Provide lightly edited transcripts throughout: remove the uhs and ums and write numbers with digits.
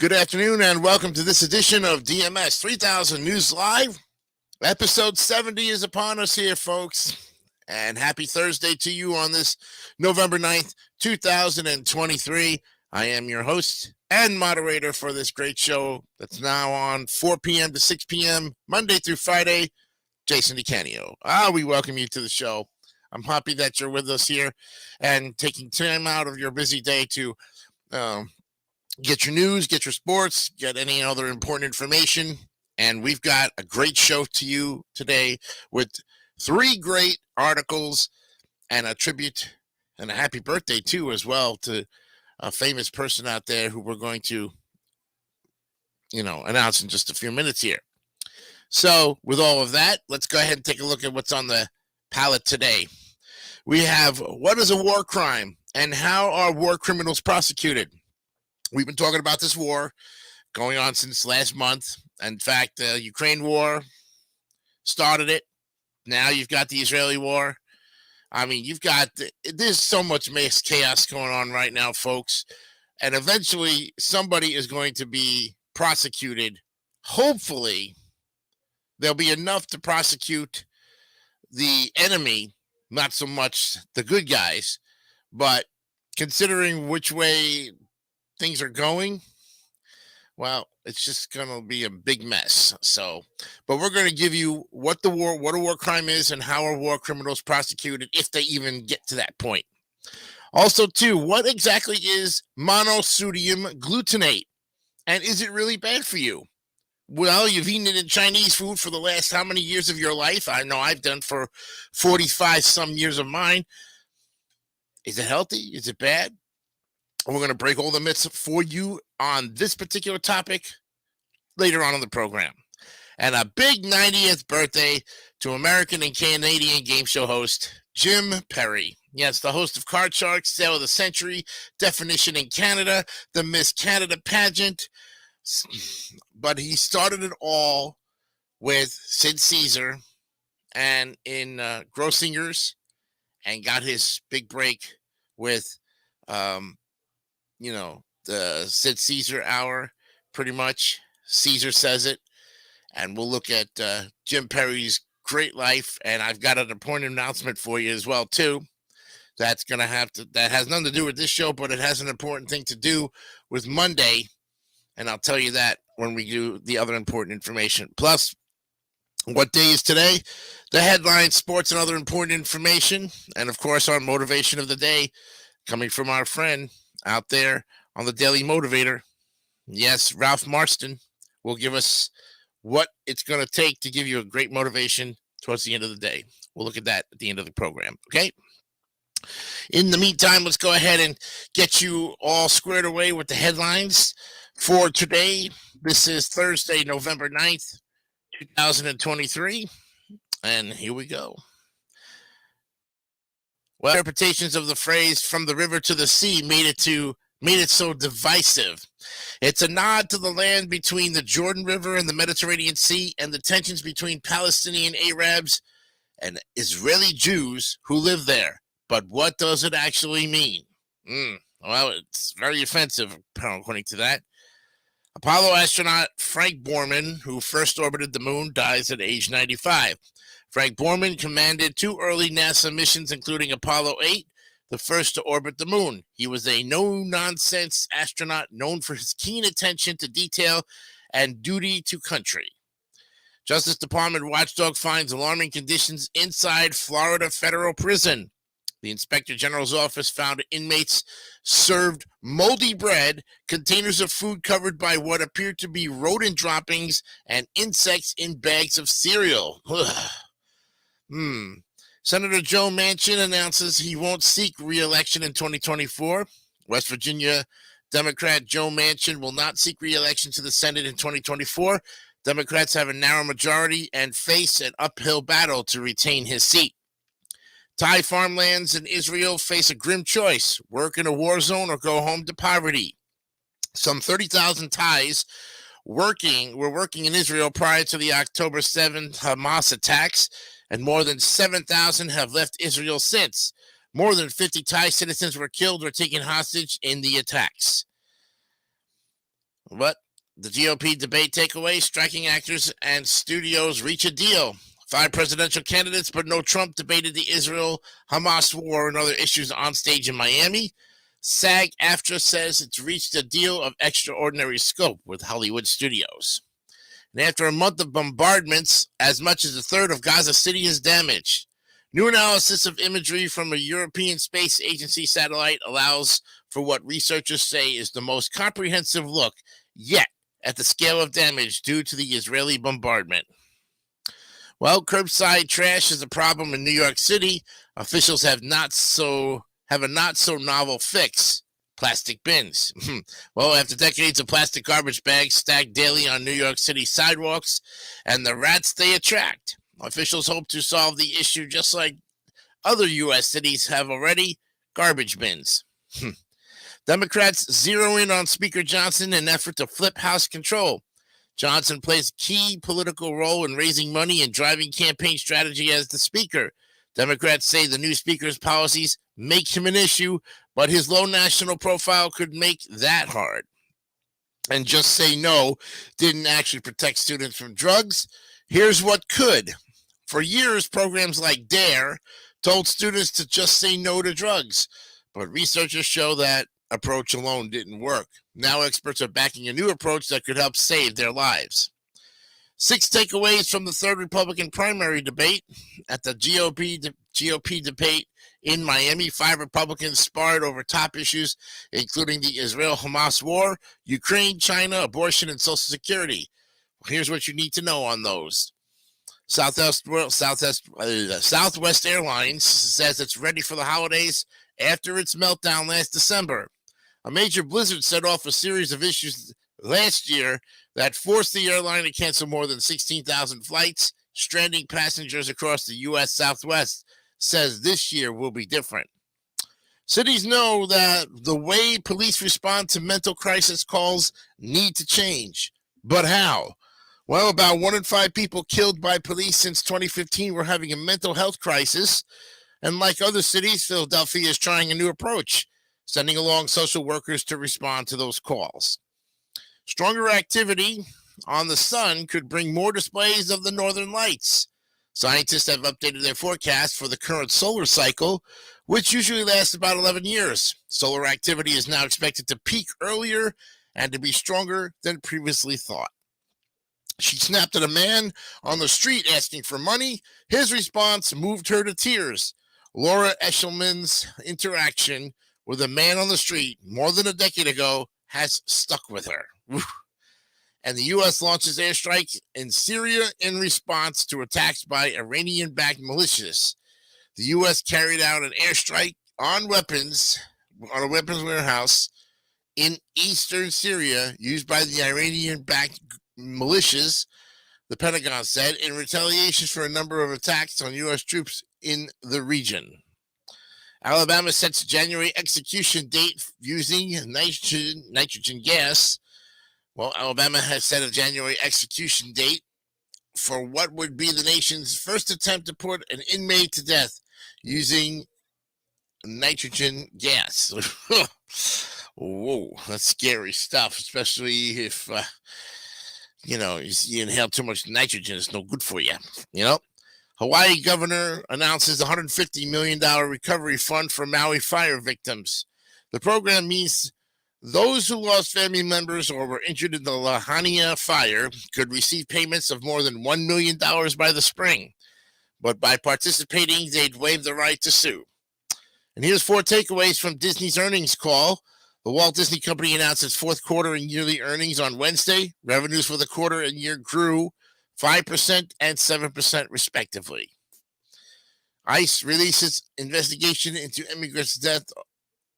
Good afternoon and welcome to this edition of DMS 3000 News Live. Episode 70 is upon us here, folks. And happy Thursday to you on this November 9th, 2023. I am your host and moderator for this great show that's now on 4 p.m. to 6 p.m. Monday through Friday, Jason DeCanio. We welcome you to the show. I'm happy that you're with us here and taking time out of your busy day to get your news, get your sports, get any other important information. And we've got a great show to you today with 3 great articles and a tribute and a happy birthday, too, as well, to a famous person out there who we're going to, announce in just a few minutes here. So with all of that, let's go ahead and take a look at what's on the palette today. We have what is a war crime and how are war criminals prosecuted? We've been talking about this war going on since last month. In fact, the Ukraine war started it. Now you've got the Israeli war. I mean, there's so much mass chaos going on right now, folks. And eventually somebody is going to be prosecuted. Hopefully there'll be enough to prosecute the enemy, not so much the good guys, but considering which way things are going, well, it's just going to be a big mess. But we're going to give you what a war crime is and how are war criminals prosecuted if they even get to that point. Also, too, what exactly is monosodium glutamate? And is it really bad for you? Well, you've eaten it in Chinese food for the last how many years of your life? I know I've done for 45 some years of mine. Is it healthy? Is it bad? We're going to break all the myths for you on this particular topic later on in the program. And a big 90th birthday to American and Canadian game show host Jim Perry. Yes, the host of Card Sharks, Sale of the Century, Definition in Canada, the Miss Canada pageant. But he started it all with Sid Caesar and in Grossingers and got his big break with the Sid Caesar hour, pretty much. Caesar says it. And we'll look at Jim Perry's great life. And I've got an important announcement for you as well, too. That has nothing to do with this show, but it has an important thing to do with Monday. And I'll tell you that when we do the other important information. Plus, what day is today? The headlines, sports, and other important information. And, of course, our motivation of the day coming from our friend out there on the Daily Motivator. Yes, Ralph Marston will give us what it's going to take to give you a great motivation towards the end of the day. We'll look at that at the end of the program, okay? In the meantime, let's go ahead and get you all squared away with the headlines for today. This is Thursday, November 9th, 2023, and here we go. Well, interpretations of the phrase "from the river to the sea" made it so divisive. It's a nod to the land between the Jordan River and the Mediterranean Sea and the tensions between Palestinian Arabs and Israeli Jews who live there. But what does it actually mean? Well, it's very offensive, according to that. Apollo astronaut Frank Borman, who first orbited the moon, dies at age 95. Frank Borman commanded 2 early NASA missions, including Apollo 8, the first to orbit the moon. He was a no-nonsense astronaut known for his keen attention to detail and duty to country. Justice Department watchdog finds alarming conditions inside Florida federal prison. The Inspector General's office found inmates served moldy bread, containers of food covered by what appeared to be rodent droppings, and insects in bags of cereal. Senator Joe Manchin announces he won't seek re-election in 2024. West Virginia Democrat Joe Manchin will not seek re-election to the Senate in 2024. Democrats have a narrow majority and face an uphill battle to retain his seat. Thai farmlands in Israel face a grim choice: work in a war zone or go home to poverty. Some 30,000 Thais were working in Israel prior to the October 7th Hamas attacks, and more than 7,000 have left Israel since. More than 50 Thai citizens were killed or taken hostage in the attacks. But the GOP debate takeaway: striking actors and studios reach a deal. 5 presidential candidates, but no Trump, debated the Israel-Hamas war and other issues on stage in Miami. SAG-AFTRA says it's reached a deal of extraordinary scope with Hollywood studios. And after a month of bombardments, as much as a third of Gaza City is damaged. New analysis of imagery from a European Space Agency satellite allows for what researchers say is the most comprehensive look yet at the scale of damage due to the Israeli bombardment. Well, curbside trash is a problem in New York City. Officials have a not so novel fix: plastic bins. Well, after decades of plastic garbage bags stacked daily on New York City sidewalks and the rats they attract, officials hope to solve the issue just like other U.S. cities have already: garbage bins. Democrats zero in on Speaker Johnson in an effort to flip House control. Johnson plays a key political role in raising money and driving campaign strategy as the Speaker. Democrats say the new Speaker's policies make him an issue, but his low national profile could make that hard. And just say no didn't actually protect students from drugs. Here's what could. For years, programs like DARE told students to just say no to drugs, but researchers show that approach alone didn't work. Now experts are backing a new approach that could help save their lives. 6 takeaways from the third Republican primary debate. At the GOP debate in Miami, 5 Republicans sparred over top issues, including the Israel-Hamas war, Ukraine, China, abortion, and Social Security. Well, here's what you need to know on those. Southwest Airlines says it's ready for the holidays after its meltdown last December. A major blizzard set off a series of issues last year that forced the airline to cancel more than 16,000 flights, stranding passengers across the U.S. Southwest. Says this year will be different. Cities know that the way police respond to mental crisis calls need to change. But how? Well, about 1 in 5 people killed by police since 2015 were having a mental health crisis. And like other cities, Philadelphia is trying a new approach, sending along social workers to respond to those calls. Stronger activity on the sun could bring more displays of the northern lights. Scientists have updated their forecast for the current solar cycle, which usually lasts about 11 years. Solar activity is now expected to peak earlier and to be stronger than previously thought. She snapped at a man on the street asking for money. His response moved her to tears. Laura Eshelman's interaction with a man on the street more than a decade ago has stuck with her. And the U.S. launches airstrikes in Syria in response to attacks by Iranian-backed militias. The U.S. carried out an airstrike on a weapons warehouse in eastern Syria used by the Iranian-backed militias, the Pentagon said, in retaliation for a number of attacks on U.S. troops in the region. Alabama sets January execution date using nitrogen gas. Well, Alabama has set a January execution date for what would be the nation's first attempt to put an inmate to death using nitrogen gas. Whoa, that's scary stuff, especially if, you inhale too much nitrogen. It's no good for you, Hawaii governor announces $150 million recovery fund for Maui fire victims. The program means those who lost family members or were injured in the Lahaina fire could receive payments of more than $1 million by the spring. But by participating, they'd waive the right to sue. And here's 4 takeaways from Disney's earnings call. The Walt Disney Company announced its fourth quarter and yearly earnings on Wednesday. Revenues for the quarter and year grew 5% and 7% respectively. ICE releases investigation into immigrants' death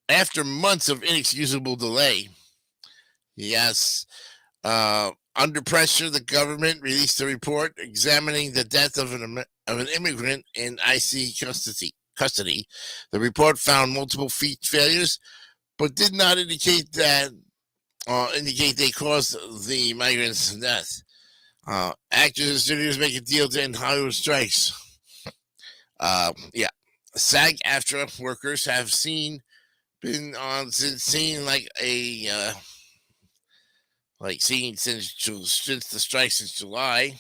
after months of inexcusable delay. Yes. Under pressure, the government released a report examining the death of an immigrant in ICE custody. The report found multiple failures, but did not indicate they caused the migrant's death. Actors and studios make a deal to end Hollywood strikes. SAG-AFTRA workers have been on scene like a like seen since the strike since July,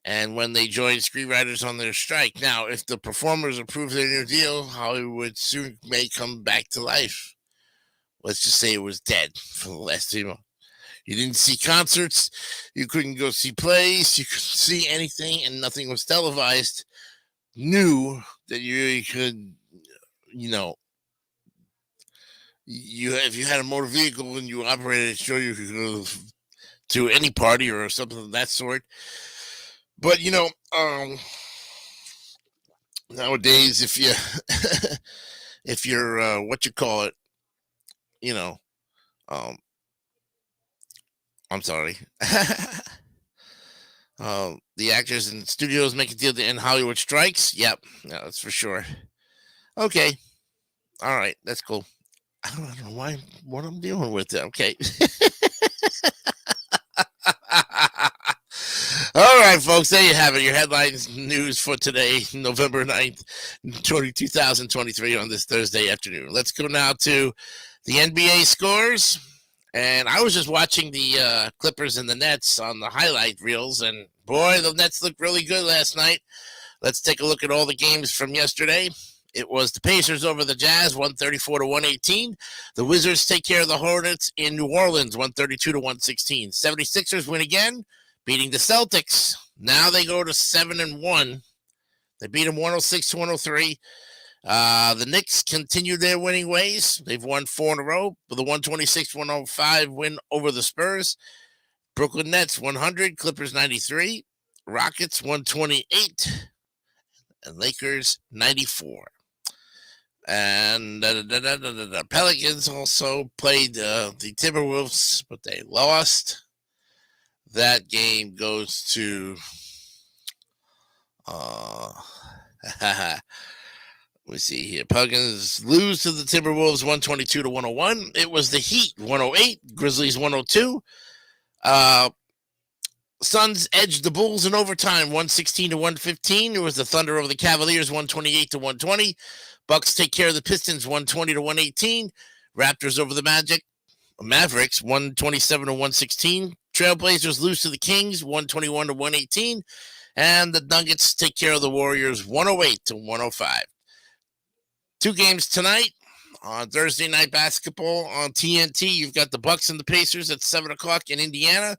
and when they joined screenwriters on their strike. Now, if the performers approve their new deal, Hollywood soon may come back to life. Let's just say it was dead for the last 3 months. You didn't see concerts, you couldn't go see plays, you couldn't see anything, and nothing was televised. Knew that you could, if you had a motor vehicle and you operated it, sure you could go to any party or something of that sort. But nowadays, if you're what you call it, I'm sorry. The actors and studios make a deal to end Hollywood strikes. Yep, yeah, that's for sure. Okay, all right, that's cool. I don't know what I'm dealing with. Okay. All right, folks, there you have it. Your headlines news for today, November 9th, 2023 on this Thursday afternoon. Let's go now to the NBA scores. And I was just watching the Clippers and the Nets on the highlight reels, and boy, the Nets looked really good last night. Let's take a look at all the games from yesterday. It was the Pacers over the Jazz, 134-118. The Wizards take care of the Hornets in New Orleans, 132-116. 76ers win again, beating the Celtics. Now they go to 7-1. They beat them 106-103. The Knicks continue their winning ways. They've won 4 in a row with a 126-105 win over the Spurs. Brooklyn Nets 100, Clippers 93, Rockets 128, and Lakers 94. And the Pelicans also played the Timberwolves, but they lost. That game goes to let me see here. Pelicans lose to the Timberwolves 122-101. It was the Heat 108, Grizzlies 102. Suns edged the Bulls in overtime 116-115. It was the Thunder over the Cavaliers 128-120. Bucks take care of the Pistons 120-118. Raptors over the Mavericks 127-116. Trailblazers lose to the Kings 121-118. And the Nuggets take care of the Warriors 108-105. 2 games tonight on Thursday night basketball on TNT. You've got the Bucks and the Pacers at 7 o'clock in Indiana.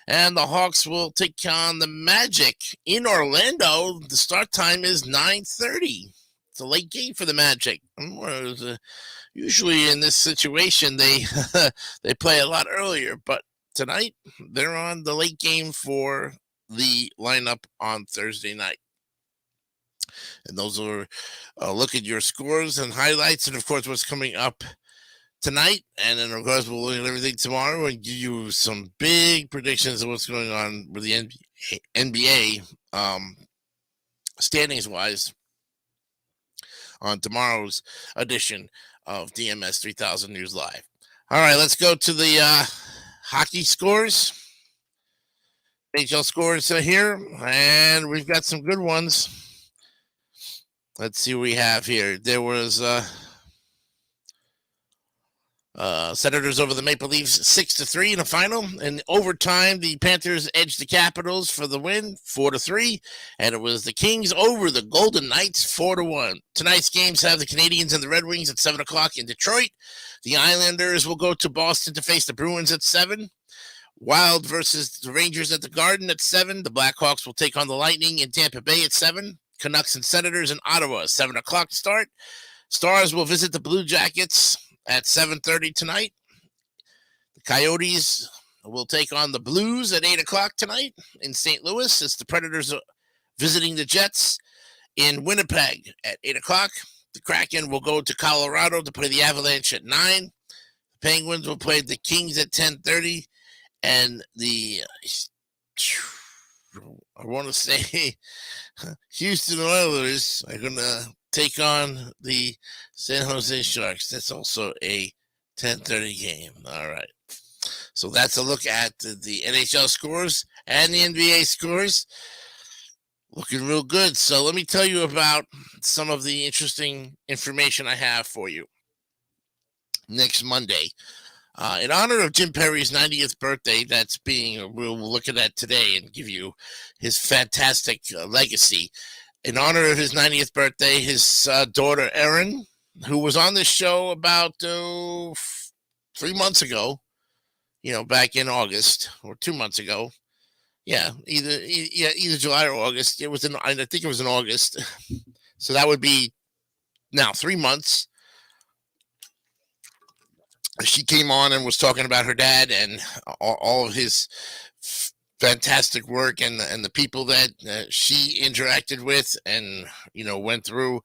And the Hawks will take on the Magic in Orlando. The start time is 9:30. It's a late game for the Magic. Usually in this situation, they they play a lot earlier. But tonight, they're on the late game for the lineup on Thursday night. And those are look at your scores and highlights, and of course what's coming up tonight. And then of course we'll look at everything tomorrow and give you some big predictions of what's going on with the NBA standings wise on tomorrow's edition of DMS 3000 News Live. All right, let's go to the hockey scores. NHL scores are here, and we've got some good ones. Let's see what we have here. There was Senators over the Maple Leafs 6-3 in the final. In overtime, the Panthers edged the Capitals for the win 4-3. And it was the Kings over the Golden Knights 4-1. Tonight's games have the Canadiens and the Red Wings at 7 o'clock in Detroit. The Islanders will go to Boston to face the Bruins at 7. Wild versus the Rangers at the Garden at 7. The Blackhawks will take on the Lightning in Tampa Bay at 7. Canucks and Senators in Ottawa, 7 o'clock start. Stars will visit the Blue Jackets at 7:30 tonight. The Coyotes will take on the Blues at 8 o'clock tonight in St. Louis. It's the Predators visiting the Jets in Winnipeg at 8 o'clock. The Kraken will go to Colorado to play the Avalanche at 9. The Penguins will play the Kings at 10:30. And I want to say Houston Oilers are going to take on the San Jose Sharks. That's also a 10:30 game. All right. So that's a look at the NHL scores and the NBA scores. Looking real good. So let me tell you about some of the interesting information I have for you. Next Monday, In honor of Jim Perry's 90th birthday, we'll look at that today and give you his fantastic legacy. In honor of his 90th birthday, his daughter, Erin, who was on this show about 3 months ago, back in August, or 2 months ago. Yeah, either July or August. I think it was in August. So that would be now 3 months. She came on and was talking about her dad and all of his fantastic work and the people that she interacted with and, went through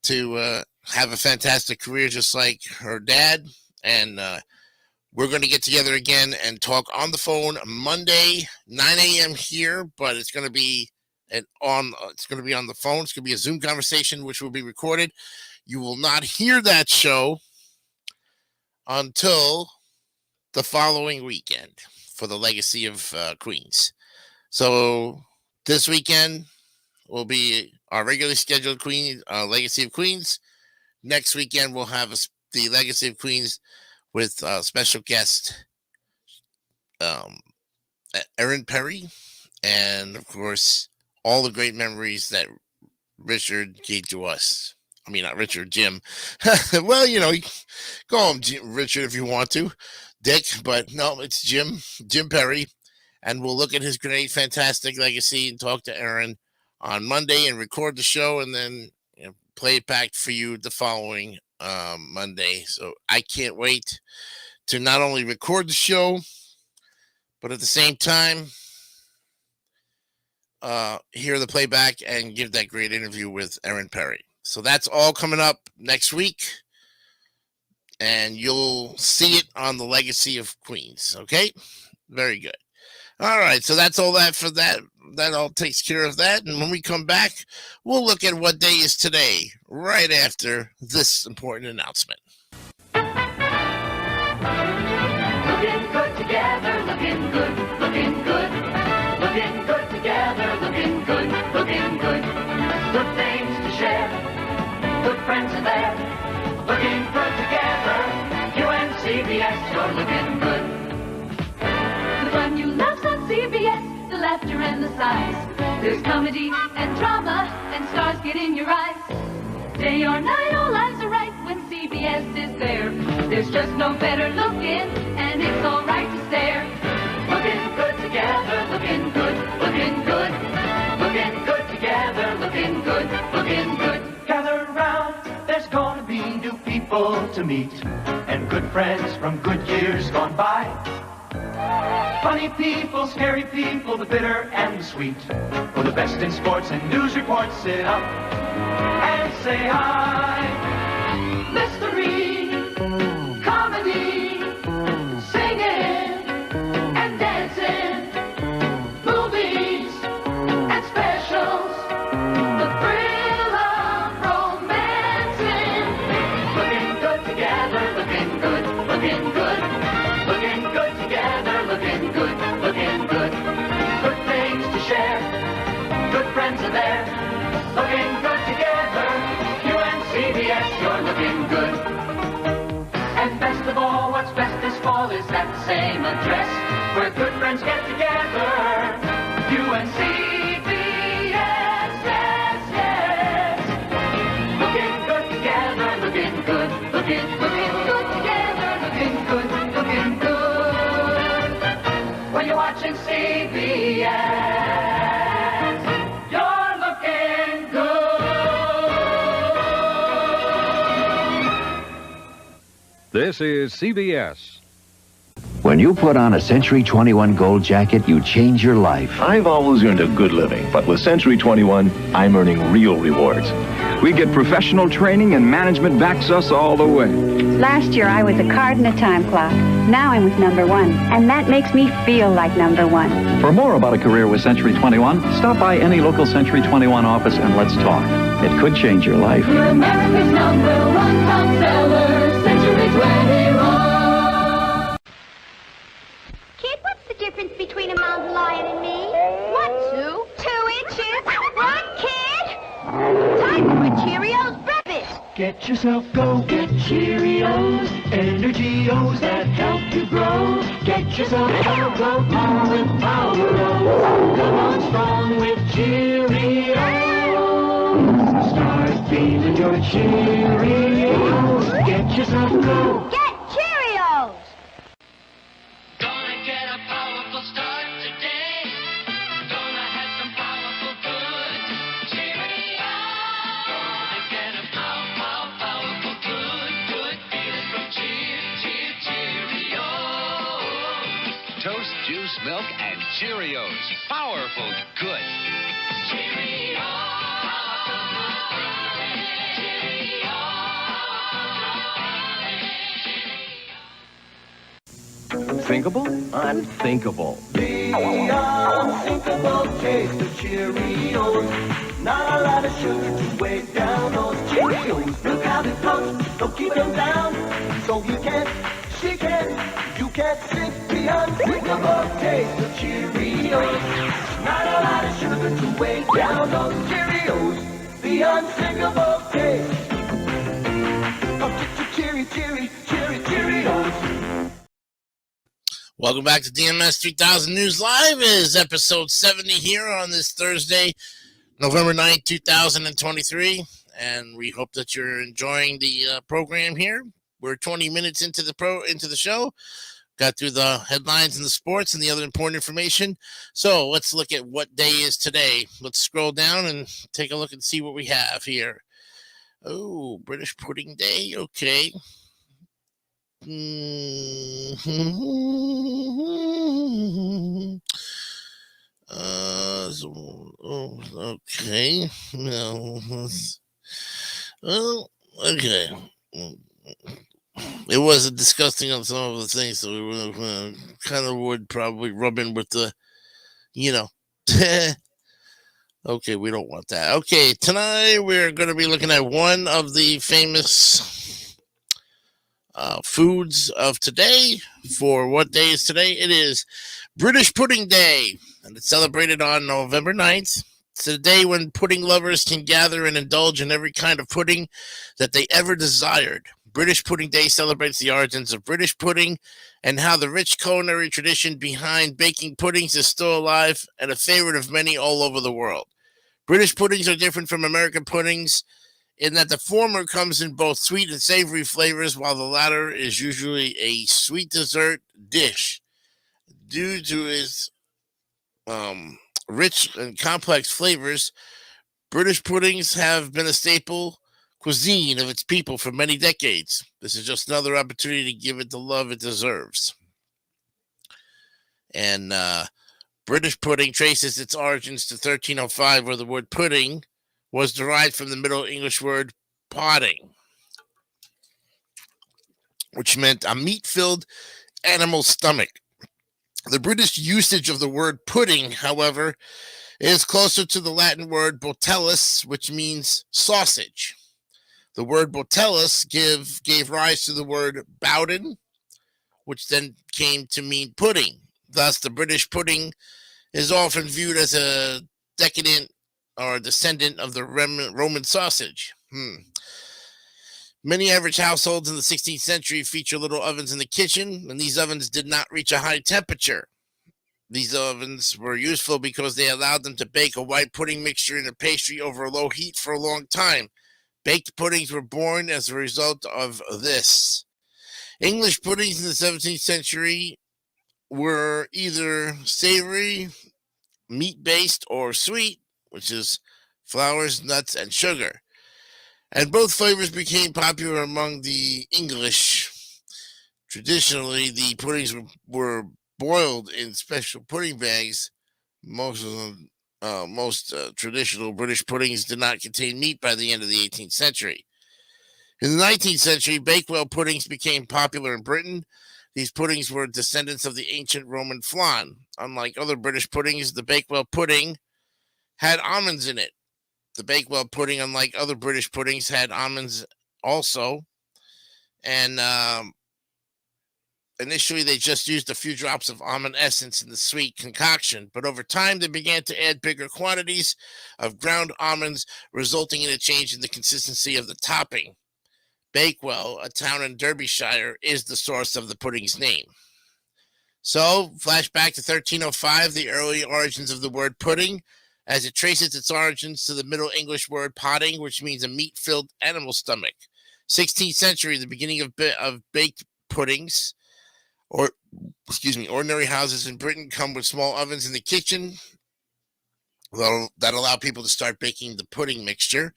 to have a fantastic career just like her dad. And we're going to get together again and talk on the phone Monday, 9 a.m. here, but it's going to be on the phone. It's going to be a Zoom conversation, which will be recorded. You will not hear that show until the following weekend for the Legacy of Queens. So this weekend will be our regularly scheduled Legacy of Queens. Next weekend we'll have the Legacy of Queens with special guest Erin Perry, and of course all the great memories that Richard gave to us. I mean, not Richard, Jim. Well, call him Richard if you want to, Dick, but no, it's Jim Perry. And we'll look at his great, fantastic legacy and talk to Erin on Monday and record the show and then play it back for you the following Monday. So I can't wait to not only record the show, but at the same time, hear the playback and give that great interview with Erin Perry. So that's all coming up next week, and you'll see it on the Legacy of Queens. Okay, very good. All right, so that's all that for that. That all takes care of that. And when we come back, we'll look at what day is today, right after this important announcement. Looking good together, looking good, looking good. Looking good together, looking good, looking good. Good things to share, good friends are there. Looking good together, UNCBS, you're looking good. The fun you love's on CBS, the laughter and the sighs. There's comedy and drama, and stars get in your eyes. Day or night, all lives are right when CBS is there. There's just no better looking, and it's all right to stare. Looking good together, looking good, looking good. Looking good together, looking good, looking good. Gather round, there's gonna be new people to meet, and good friends from good years gone by. Funny people, scary people, the bitter and the sweet. For the best in sports and news reports, sit up and say hi. Mystery, comedy, singing and dancing, movies and specials, the thrill of romancing. Looking good together, looking good, looking good. Looking good together, looking good, looking good. Good things to share, good friends are there. Looking good together, UNCBS, you're looking good. And best of all, what's best this fall is that same address where good friends get together. UNCBS, yes, yes. Looking good together, looking good, looking good together, looking good, looking good. When you're watching CBS, you're looking good. This is CBS. When you put on a Century 21 Gold jacket, you change your life. I've always earned a good living, but with Century 21, I'm earning real rewards. We get professional training and management backs us all the way. Last year I was a card and a time clock. Now I'm with number one, and that makes me feel like number one. For more about a career with Century 21, stop by any local Century 21 office and let's talk. It could change your life. We're America's number one top seller, Century 21. Kid, what's the difference between a mountain lion and me? What, Sue? 2 inches? What, kid? Time for a Cheerios breakfast. Get yourself Go Get Cheerios, Energy-O's that help you yourself a go on with Power Rolls. Come on strong with Cheerios. Start feeling your Cheerios. Get yourself a go. Get Cheerios! Gonna get a powerful start today. Gonna have some powerful good Cheerios. Gonna get a powerful good feeling from Cheerios. Toast, juice, milk, and Cheerios. Powerful good. Thinkable? Unthinkable. The unthinkable taste of Cheerios. Not a lot of sugar to weigh down those Cheerios. Look how they puff, don't keep them down. So you can't, she can't, you can't sink the unthinkable taste of Cheerios. Not a lot of sugar to weigh down those Cheerios. The unthinkable taste of Cheerios. Welcome back to DMS 3000 News Live. It is episode 70 here on this Thursday, November 9th, 2023. And we hope that you're enjoying the program here. We're 20 minutes into the show. Got through the headlines and the sports and the other important information. So let's look at what day is today. Let's scroll down and take a look and see what we have here. Oh, British Pudding Day. Okay. Okay. No. Well, okay. It wasn't disgusting on some of the things, so we kind of would probably rub in with the, Okay, we don't want that. Okay, tonight we're going to be looking at one of the famous foods of today. For what day is today? It is British Pudding Day, and it's celebrated on November 9th. It's a day when pudding lovers can gather and indulge in every kind of pudding that they ever desired. British Pudding Day celebrates the origins of British pudding and how the rich culinary tradition behind baking puddings is still alive and a favorite of many all over the world. British puddings are different from American puddings in that the former comes in both sweet and savory flavors, while the latter is usually a sweet dessert dish. Due to its rich and complex flavors, British puddings have been a staple cuisine of its people for many decades. This is just another opportunity to give it the love it deserves. And British pudding traces its origins to 1305, where the word pudding was derived from the Middle English word potting, which meant a meat-filled animal stomach. The British usage of the word pudding, however, is closer to the Latin word botellus, which means sausage. The word botellus gave rise to the word Bowden, which then came to mean pudding. Thus, the British pudding is often viewed as a decadent or descendant of the Roman sausage. Many average households in the 16th century feature little ovens in the kitchen, and these ovens did not reach a high temperature. These ovens were useful because they allowed them to bake a white pudding mixture in a pastry over a low heat for a long time. Baked puddings were born as a result of this. English puddings in the 17th century were either savory, meat-based, or sweet, which is flours, nuts, and sugar. And both flavors became popular among the English. Traditionally, the puddings were boiled in special pudding bags. Most traditional British puddings did not contain meat by the end of the 18th century. In the 19th century, Bakewell puddings became popular in Britain. These puddings were descendants of the ancient Roman flan. Unlike other British puddings, the Bakewell pudding had almonds in it. The Bakewell pudding, unlike other British puddings, had almonds also. And initially, they just used a few drops of almond essence in the sweet concoction. But over time, they began to add bigger quantities of ground almonds, resulting in a change in the consistency of the topping. Bakewell, a town in Derbyshire, is the source of the pudding's name. So, flashback to 1305, the early origins of the word pudding, as it traces its origins to the Middle English word potting, which means a meat-filled animal stomach. 16th century, the beginning of baked puddings, ordinary houses in Britain come with small ovens in the kitchen that allow people to start baking the pudding mixture.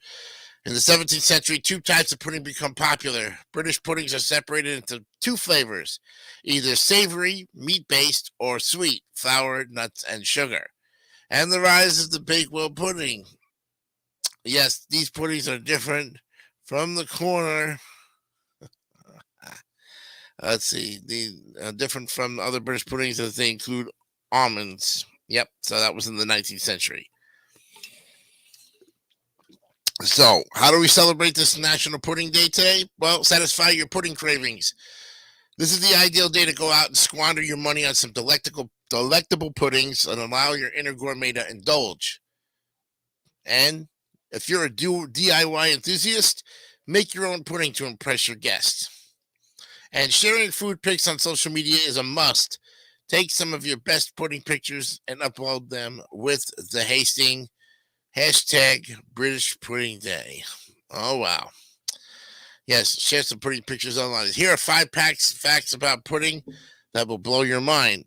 In the 17th century, two types of pudding become popular. British puddings are separated into two flavors, either savory, meat-based, or sweet, flour, nuts, and sugar. And the rise of the Bakewell pudding. Yes, these puddings are different from the corner. Let's see, different from other British puddings as they include almonds. Yep, so that was in the 19th century. So, how do we celebrate this National Pudding Day today? Well, satisfy your pudding cravings. This is the ideal day to go out and squander your money on some delectable puddings and allow your inner gourmet to indulge. And if you're a DIY enthusiast, make your own pudding to impress your guests. And sharing food pics on social media is a must. Take some of your best pudding pictures and upload them with the Hastings hashtag British Pudding Day. Oh, wow. Yes, share some pudding pictures online. Here are 5 facts about pudding that will blow your mind.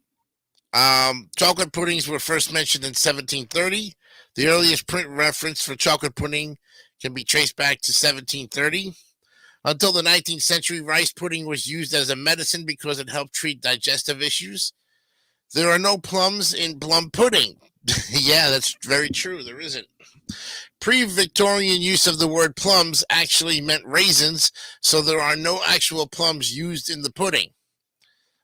Chocolate puddings were first mentioned in 1730. The earliest print reference for chocolate pudding can be traced back to 1730. Until the 19th century, rice pudding was used as a medicine because it helped treat digestive issues. There are no plums in plum pudding. Yeah, that's very true. There isn't. Pre-Victorian use of the word plums actually meant raisins, so there are no actual plums used in the pudding.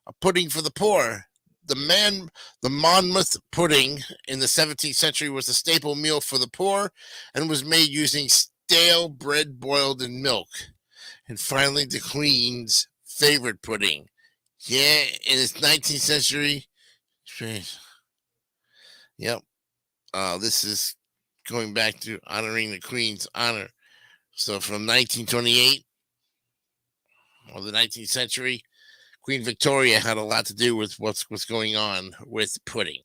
A pudding for the poor. The Monmouth pudding in the 17th century was a staple meal for the poor and was made using stale bread boiled in milk. And finally, the Queen's favorite pudding. Yeah, in the 19th century. Yep. This is going back to honoring the Queen's honor. So from 1928, or the 19th century, Queen Victoria had a lot to do with what's going on with pudding.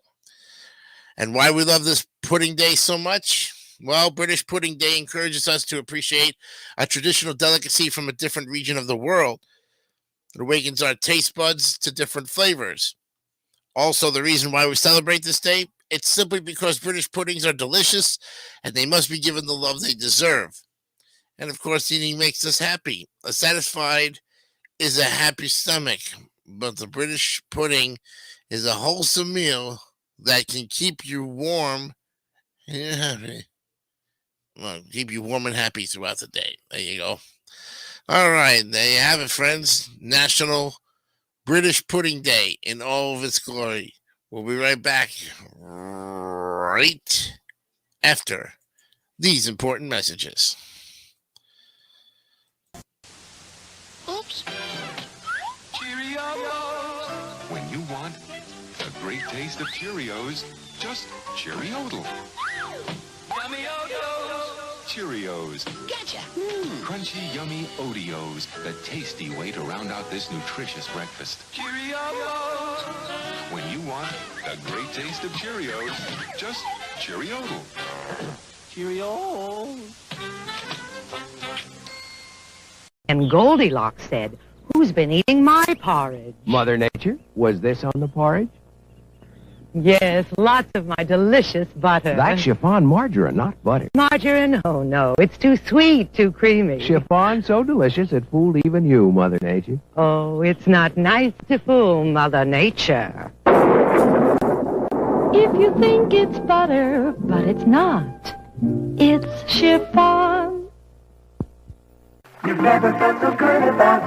And why we love this Pudding Day so much? Well, British Pudding Day encourages us to appreciate a traditional delicacy from a different region of the world. It awakens our taste buds to different flavors. Also, the reason why we celebrate this day, it's simply because British puddings are delicious and they must be given the love they deserve. And of course, eating makes us happy. A satisfied is a happy stomach, but the British pudding is a wholesome meal that can keep you warm and happy. Well, keep you warm and happy throughout the day. There you go. All right, there you have it, friends. National British Pudding Day in all of its glory. We'll be right back right after these important messages. Oops. Cheerios! When you want a great taste of Cheerios, just Cheeriodle. Yummy-O-Dos! Cheerios. Gotcha! Crunchy, yummy Odeos, the tasty way to round out this nutritious breakfast. Cheerios! When you want a great taste of Cheerios, just Cheeriodle. Cheerios! And Goldilocks said, "Who's been eating my porridge?" Mother Nature, was this on the porridge? Yes, lots of my delicious butter. That's chiffon margarine, not butter. Margarine? Oh, no. It's too sweet, too creamy. Chiffon so delicious it fooled even you, Mother Nature. Oh, it's not nice to fool Mother Nature. If you think it's butter, but it's not, it's chiffon. You've never felt so good about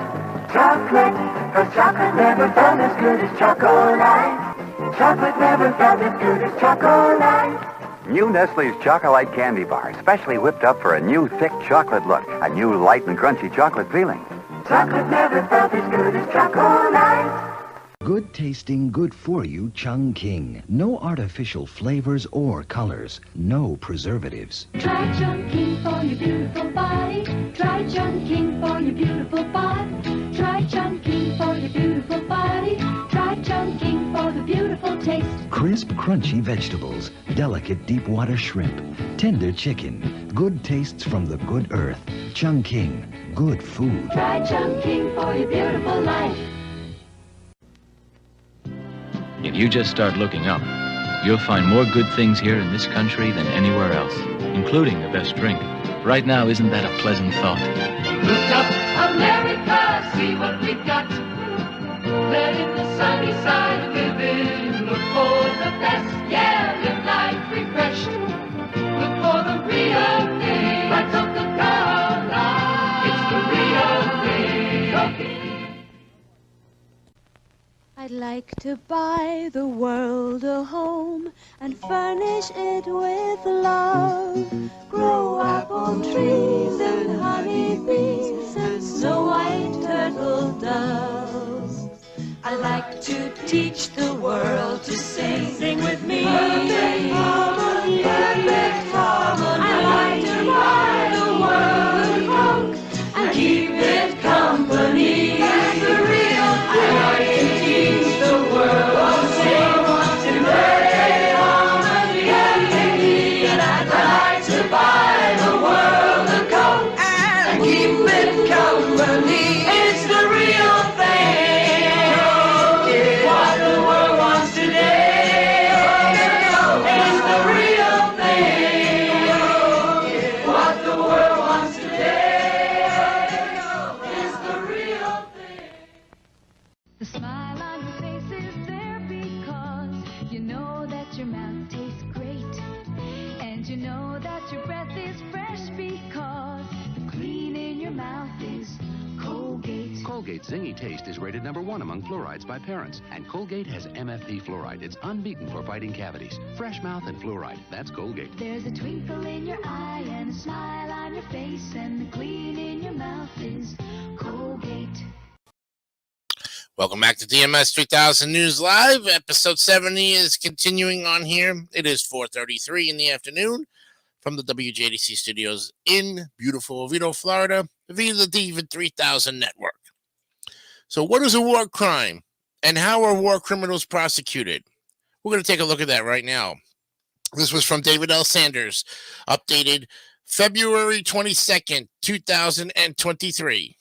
chocolate, 'cause chocolate never felt as good as Chocolate. Chocolate never felt as good as Chocolate. New Nestle's Chocolate Candy Bar, specially whipped up for a new thick chocolate look, a new light and crunchy chocolate feeling. Chocolate never felt as good as Chocolate. Good tasting, good for you Chungking. No artificial flavors or colors. No preservatives. Try Chungking for your beautiful body. Try Chungking for your beautiful body. Try Chungking for your beautiful body. Try Chungking for Crisp, crunchy vegetables, delicate deep water shrimp, tender chicken, good tastes from the good earth. Chungking, good food. Try Chungking for your beautiful life. If you just start looking up, you'll find more good things here in this country than anywhere else, including the best drink. Right now, isn't that a pleasant thought? Look up, America, see what we've got. Let in the sunny side of living. Look for the best, yeah, live life refreshed. Look for the real thing, like Coca-Cola. It's the real thing. I'd like to buy the world a home and furnish it with love. Grow apple trees and honey bees and snow white turtle doves. I like to teach the world to sing. Sing with me. Perfect harmony. Perfect harmony. I like to buy the world a coke and keep it company. That's the real thing. I like to teach the world to sing. To perfect harmony. And I'd like to buy the world a coke and keep it company. It's the real thing. What the world wants today is the real thing. What the world wants today is the real thing. The smile on your face is there because you know that your mouth tastes great. And you know that your breath is fresh because the clean in your mouth is Colgate. Colgate Zingy Taste is rated #1 among fluorides by parents. And Colgate has MFP fluoride. It's unbeaten for fighting cavities. Fresh mouth and fluoride. That's Colgate. There's a twinkle in your eye and a smile on your face, and the clean in your mouth is Colgate. Welcome back to DMS 3000 News Live. Episode 70 is continuing on here. It is 4:33 in the afternoon from the WJDC studios in beautiful Oviedo, Florida, via the Diva 3000 network. So what is a war crime and how are war criminals prosecuted? We're going to take a look at that right now. This was from David L. Sanders, updated February 22nd, 2023.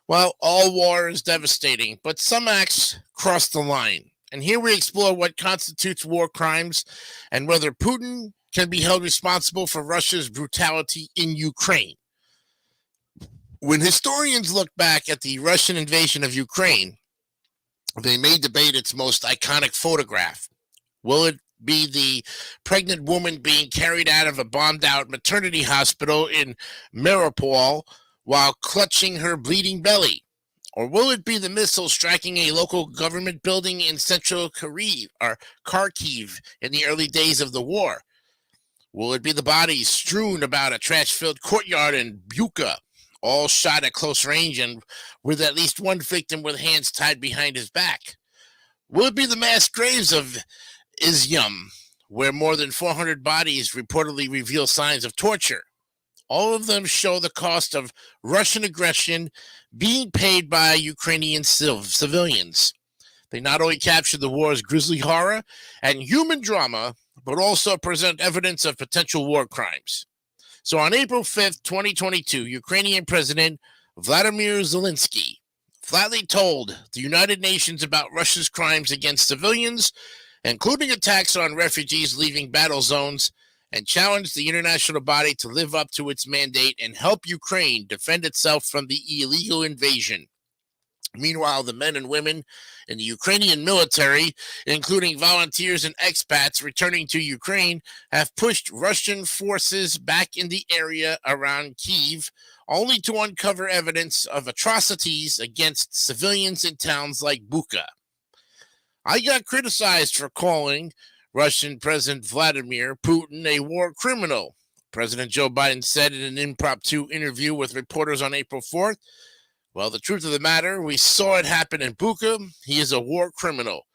Well, all war is devastating, but some acts cross the line. And here we explore what constitutes war crimes and whether Putin can be held responsible for Russia's brutality in Ukraine. When historians look back at the Russian invasion of Ukraine, they may debate its most iconic photograph. Will it be the pregnant woman being carried out of a bombed-out maternity hospital in Mariupol while clutching her bleeding belly? Or will it be the missile striking a local government building in central Kharkiv in the early days of the war? Will it be the bodies strewn about a trash-filled courtyard in Bucha, all shot at close range and with at least one victim with hands tied behind his back? Will it be the mass graves of Izium, where more than 400 bodies reportedly reveal signs of torture? All of them show the cost of Russian aggression being paid by Ukrainian civilians. They not only capture the war's grisly horror and human drama, but also present evidence of potential war crimes. So on April 5th, 2022, Ukrainian President Vladimir Zelensky flatly told the United Nations about Russia's crimes against civilians, including attacks on refugees leaving battle zones, and challenged the international body to live up to its mandate and help Ukraine defend itself from the illegal invasion. Meanwhile, the men and women in the Ukrainian military, including volunteers and expats returning to Ukraine, have pushed Russian forces back in the area around Kyiv, only to uncover evidence of atrocities against civilians in towns like Bucha. I got criticized for calling Russian President Vladimir Putin a war criminal. President Joe Biden said in an impromptu interview with reporters on April 4th, well, the truth of the matter, we saw it happen in Bucha. He is a war criminal.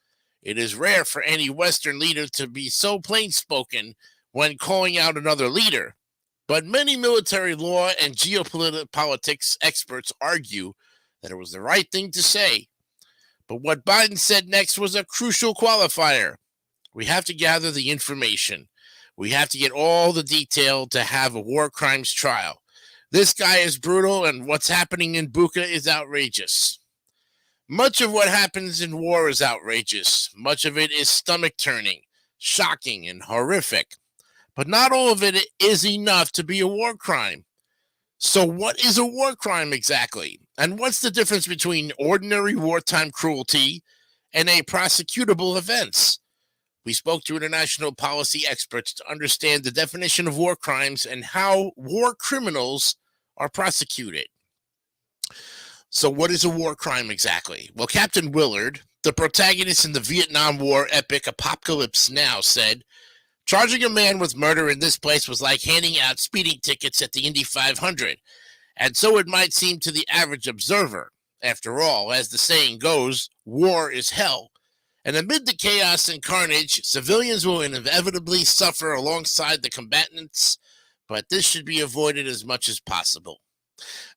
It is rare for any Western leader to be so plain-spoken when calling out another leader. But many military law and geopolitics experts argue that it was the right thing to say. But what Biden said next was a crucial qualifier. We have to gather the information. We have to get all the detail to have a war crimes trial. This guy is brutal, and what's happening in Bucha is outrageous. Much of what happens in war is outrageous. Much of it is stomach-turning, shocking, and horrific. But not all of it is enough to be a war crime. So what is a war crime exactly? And what's the difference between ordinary wartime cruelty and a prosecutable offense? We spoke to international policy experts to understand the definition of war crimes and how war criminals are prosecuted. So what is a war crime exactly? Well, Captain Willard, the protagonist in the Vietnam War epic Apocalypse Now, said, "Charging a man with murder in this place was like handing out speeding tickets at the Indy 500. And so it might seem to the average observer. After all, as the saying goes, war is hell. And amid the chaos and carnage, civilians will inevitably suffer alongside the combatants, but this should be avoided as much as possible.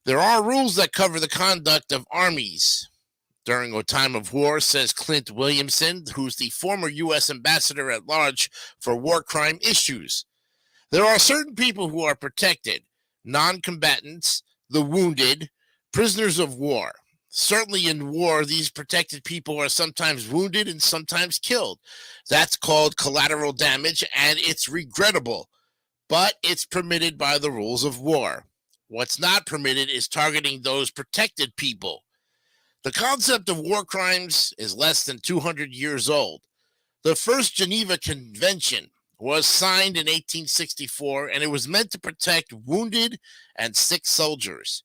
There are rules that cover the conduct of armies during a time of war," says Clint Williamson, who's the former U.S. ambassador at large for war crime issues. "There are certain people who are protected: non-combatants, the wounded, prisoners of war. Certainly in war, these protected people are sometimes wounded and sometimes killed. That's called collateral damage, and it's regrettable, but it's permitted by the rules of war. What's not permitted is targeting those protected people. The concept of war crimes is less than 200 years old. The first Geneva Convention was signed in 1864, and it was meant to protect wounded and sick soldiers.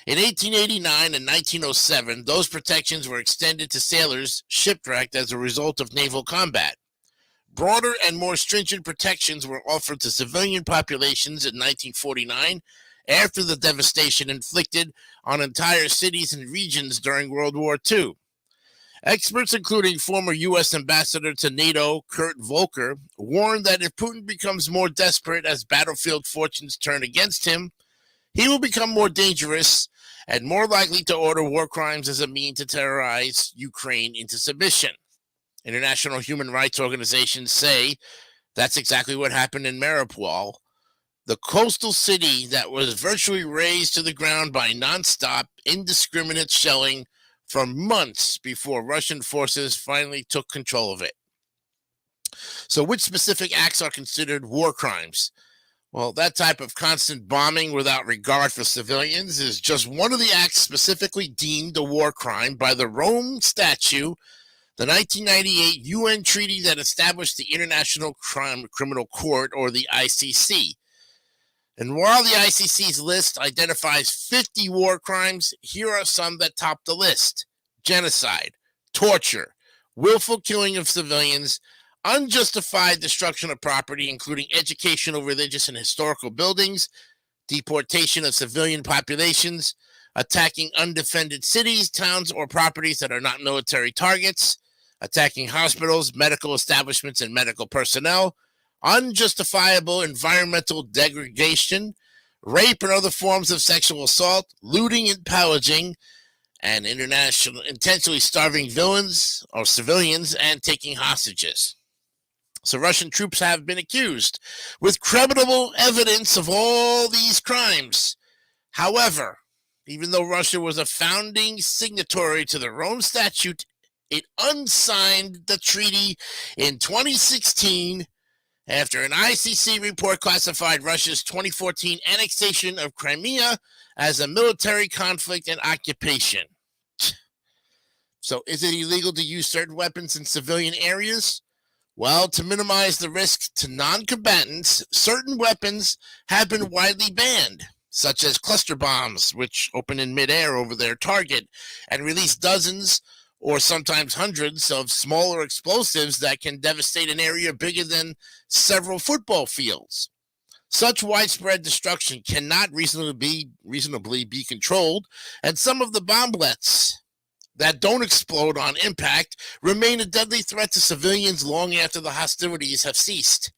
In 1889 and 1907, those protections were extended to sailors shipwrecked as a result of naval combat. Broader and more stringent protections were offered to civilian populations in 1949 after the devastation inflicted on entire cities and regions during World War II. Experts, including former U.S. Ambassador to NATO Kurt Volker, warned that if Putin becomes more desperate as battlefield fortunes turn against him, he will become more dangerous and more likely to order war crimes as a means to terrorize Ukraine into submission. International human rights organizations say that's exactly what happened in Mariupol, the coastal city that was virtually razed to the ground by nonstop, indiscriminate shelling for months before Russian forces finally took control of it. So which specific acts are considered war crimes? Well, that type of constant bombing without regard for civilians is just one of the acts specifically deemed a war crime by the Rome Statute, the 1998 UN treaty that established the International Criminal Court, or the ICC. And while the ICC's list identifies 50 war crimes, here are some that top the list: genocide, torture, willful killing of civilians, unjustified destruction of property, including educational, religious, and historical buildings, deportation of civilian populations, attacking undefended cities, towns, or properties that are not military targets, attacking hospitals, medical establishments, and medical personnel, unjustifiable environmental degradation, rape and other forms of sexual assault, looting and pillaging, and intentionally starving villains or civilians, and taking hostages. So Russian troops have been accused with credible evidence of all these crimes. However, even though Russia was a founding signatory to the Rome Statute, it unsigned the treaty in 2016 after an ICC report classified Russia's 2014 annexation of Crimea as a military conflict and occupation. So is it illegal to use certain weapons in civilian areas? Well, to minimize the risk to non-combatants, certain weapons have been widely banned, such as cluster bombs, which open in midair over their target and release dozens or sometimes hundreds of smaller explosives that can devastate an area bigger than several football fields. Such widespread destruction cannot reasonably be controlled, and some of the bomblets that don't explode on impact remain a deadly threat to civilians long after the hostilities have ceased.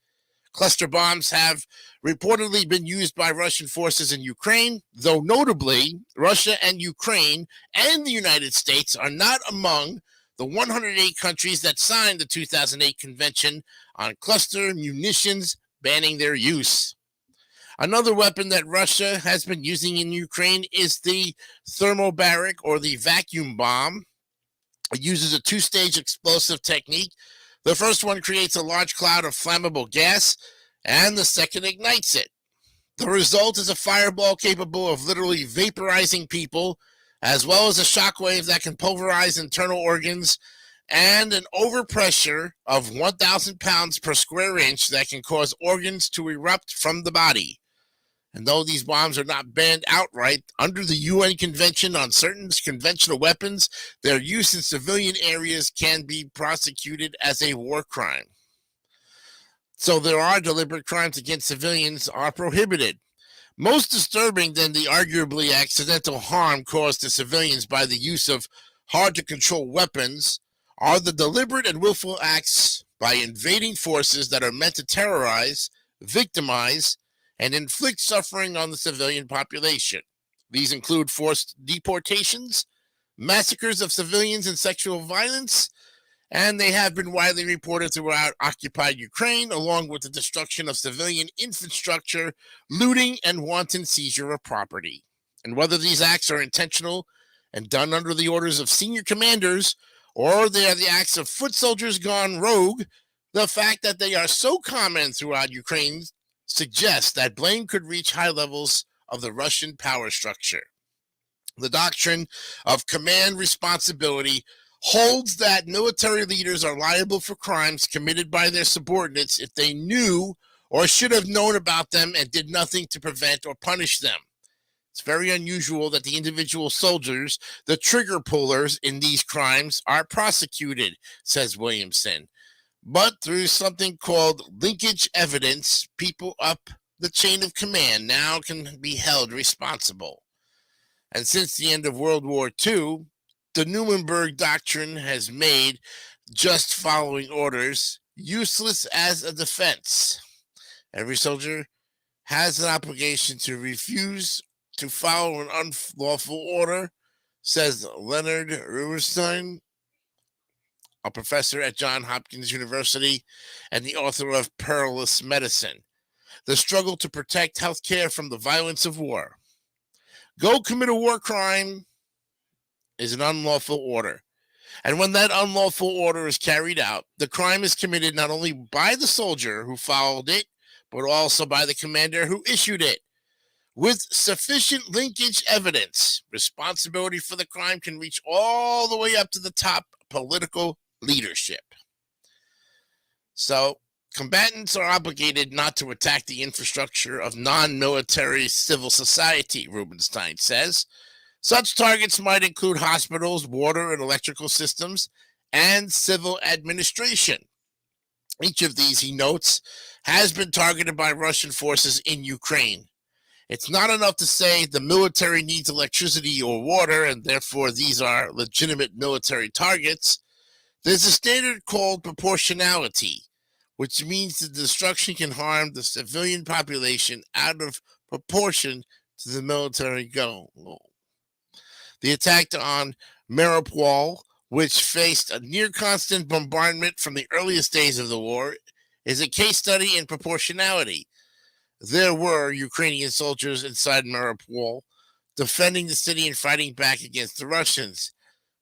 Cluster bombs have reportedly been used by Russian forces in Ukraine, though notably, Russia and Ukraine and the United States are not among the 108 countries that signed the 2008 Convention on Cluster Munitions, banning their use. Another weapon that Russia has been using in Ukraine is the thermobaric, or the vacuum bomb. It uses a two-stage explosive technique. The first one creates a large cloud of flammable gas, and the second ignites it. The result is a fireball capable of literally vaporizing people, as well as a shockwave that can pulverize internal organs, and an overpressure of 1,000 pounds per square inch that can cause organs to erupt from the body. And though these bombs are not banned outright, under the UN Convention on Certain Conventional Weapons, their use in civilian areas can be prosecuted as a war crime. So there are deliberate crimes against civilians are prohibited. Most disturbing than the arguably accidental harm caused to civilians by the use of hard-to-control weapons are the deliberate and willful acts by invading forces that are meant to terrorize, victimize, and inflict suffering on the civilian population. These include forced deportations, massacres of civilians, and sexual violence, and they have been widely reported throughout occupied Ukraine, along with the destruction of civilian infrastructure, looting, and wanton seizure of property. And whether these acts are intentional and done under the orders of senior commanders, or they are the acts of foot soldiers gone rogue, the fact that they are so common throughout Ukraine suggests that blame could reach high levels of the Russian power structure. The doctrine of command responsibility holds that military leaders are liable for crimes committed by their subordinates if they knew or should have known about them and did nothing to prevent or punish them. It's very unusual that the individual soldiers, the trigger pullers in these crimes, are prosecuted, says Williamson. But through something called linkage evidence, people up the chain of command now can be held responsible. And since the end of World War II, the Nuremberg Doctrine has made just following orders useless as a defense. Every soldier has an obligation to refuse to follow an unlawful order, says Leonard Rubenstein, a professor at Johns Hopkins University and the author of Perilous Medicine, The Struggle to Protect Healthcare from the Violence of War. Go commit a war crime is an unlawful order. And when that unlawful order is carried out, the crime is committed not only by the soldier who followed it, but also by the commander who issued it. With sufficient linkage evidence, responsibility for the crime can reach all the way up to the top political leadership. So, combatants are obligated not to attack the infrastructure of non-military civil society, Rubenstein says. Such targets might include hospitals, water and electrical systems, and civil administration. Each of these, he notes, has been targeted by Russian forces in Ukraine. It's not enough to say the military needs electricity or water, and therefore these are legitimate military targets. There's a standard called proportionality, which means the destruction can harm the civilian population out of proportion to the military goal. The attack on Mariupol, which faced a near-constant bombardment from the earliest days of the war, is a case study in proportionality. There were Ukrainian soldiers inside Mariupol defending the city and fighting back against the Russians.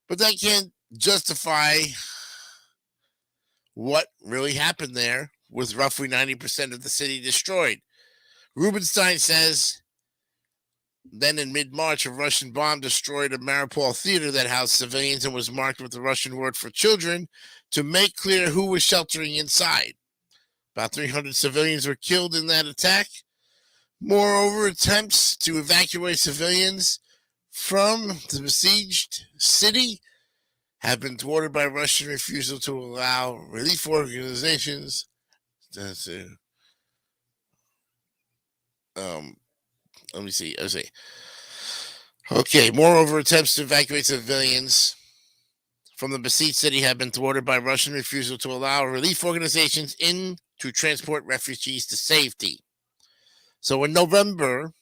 But that can't justify what really happened there, with roughly 90% of the city destroyed. Rubenstein says, then in mid-March, a Russian bomb destroyed a Mariupol theater that housed civilians and was marked with the Russian word for children to make clear who was sheltering inside. About 300 civilians were killed in that attack. Moreover, attempts to evacuate civilians from the besieged city have been thwarted by Russian refusal to allow relief organizations to Okay, moreover, attempts to evacuate civilians from the besieged city have been thwarted by Russian refusal to allow relief organizations in to transport refugees to safety. So in November,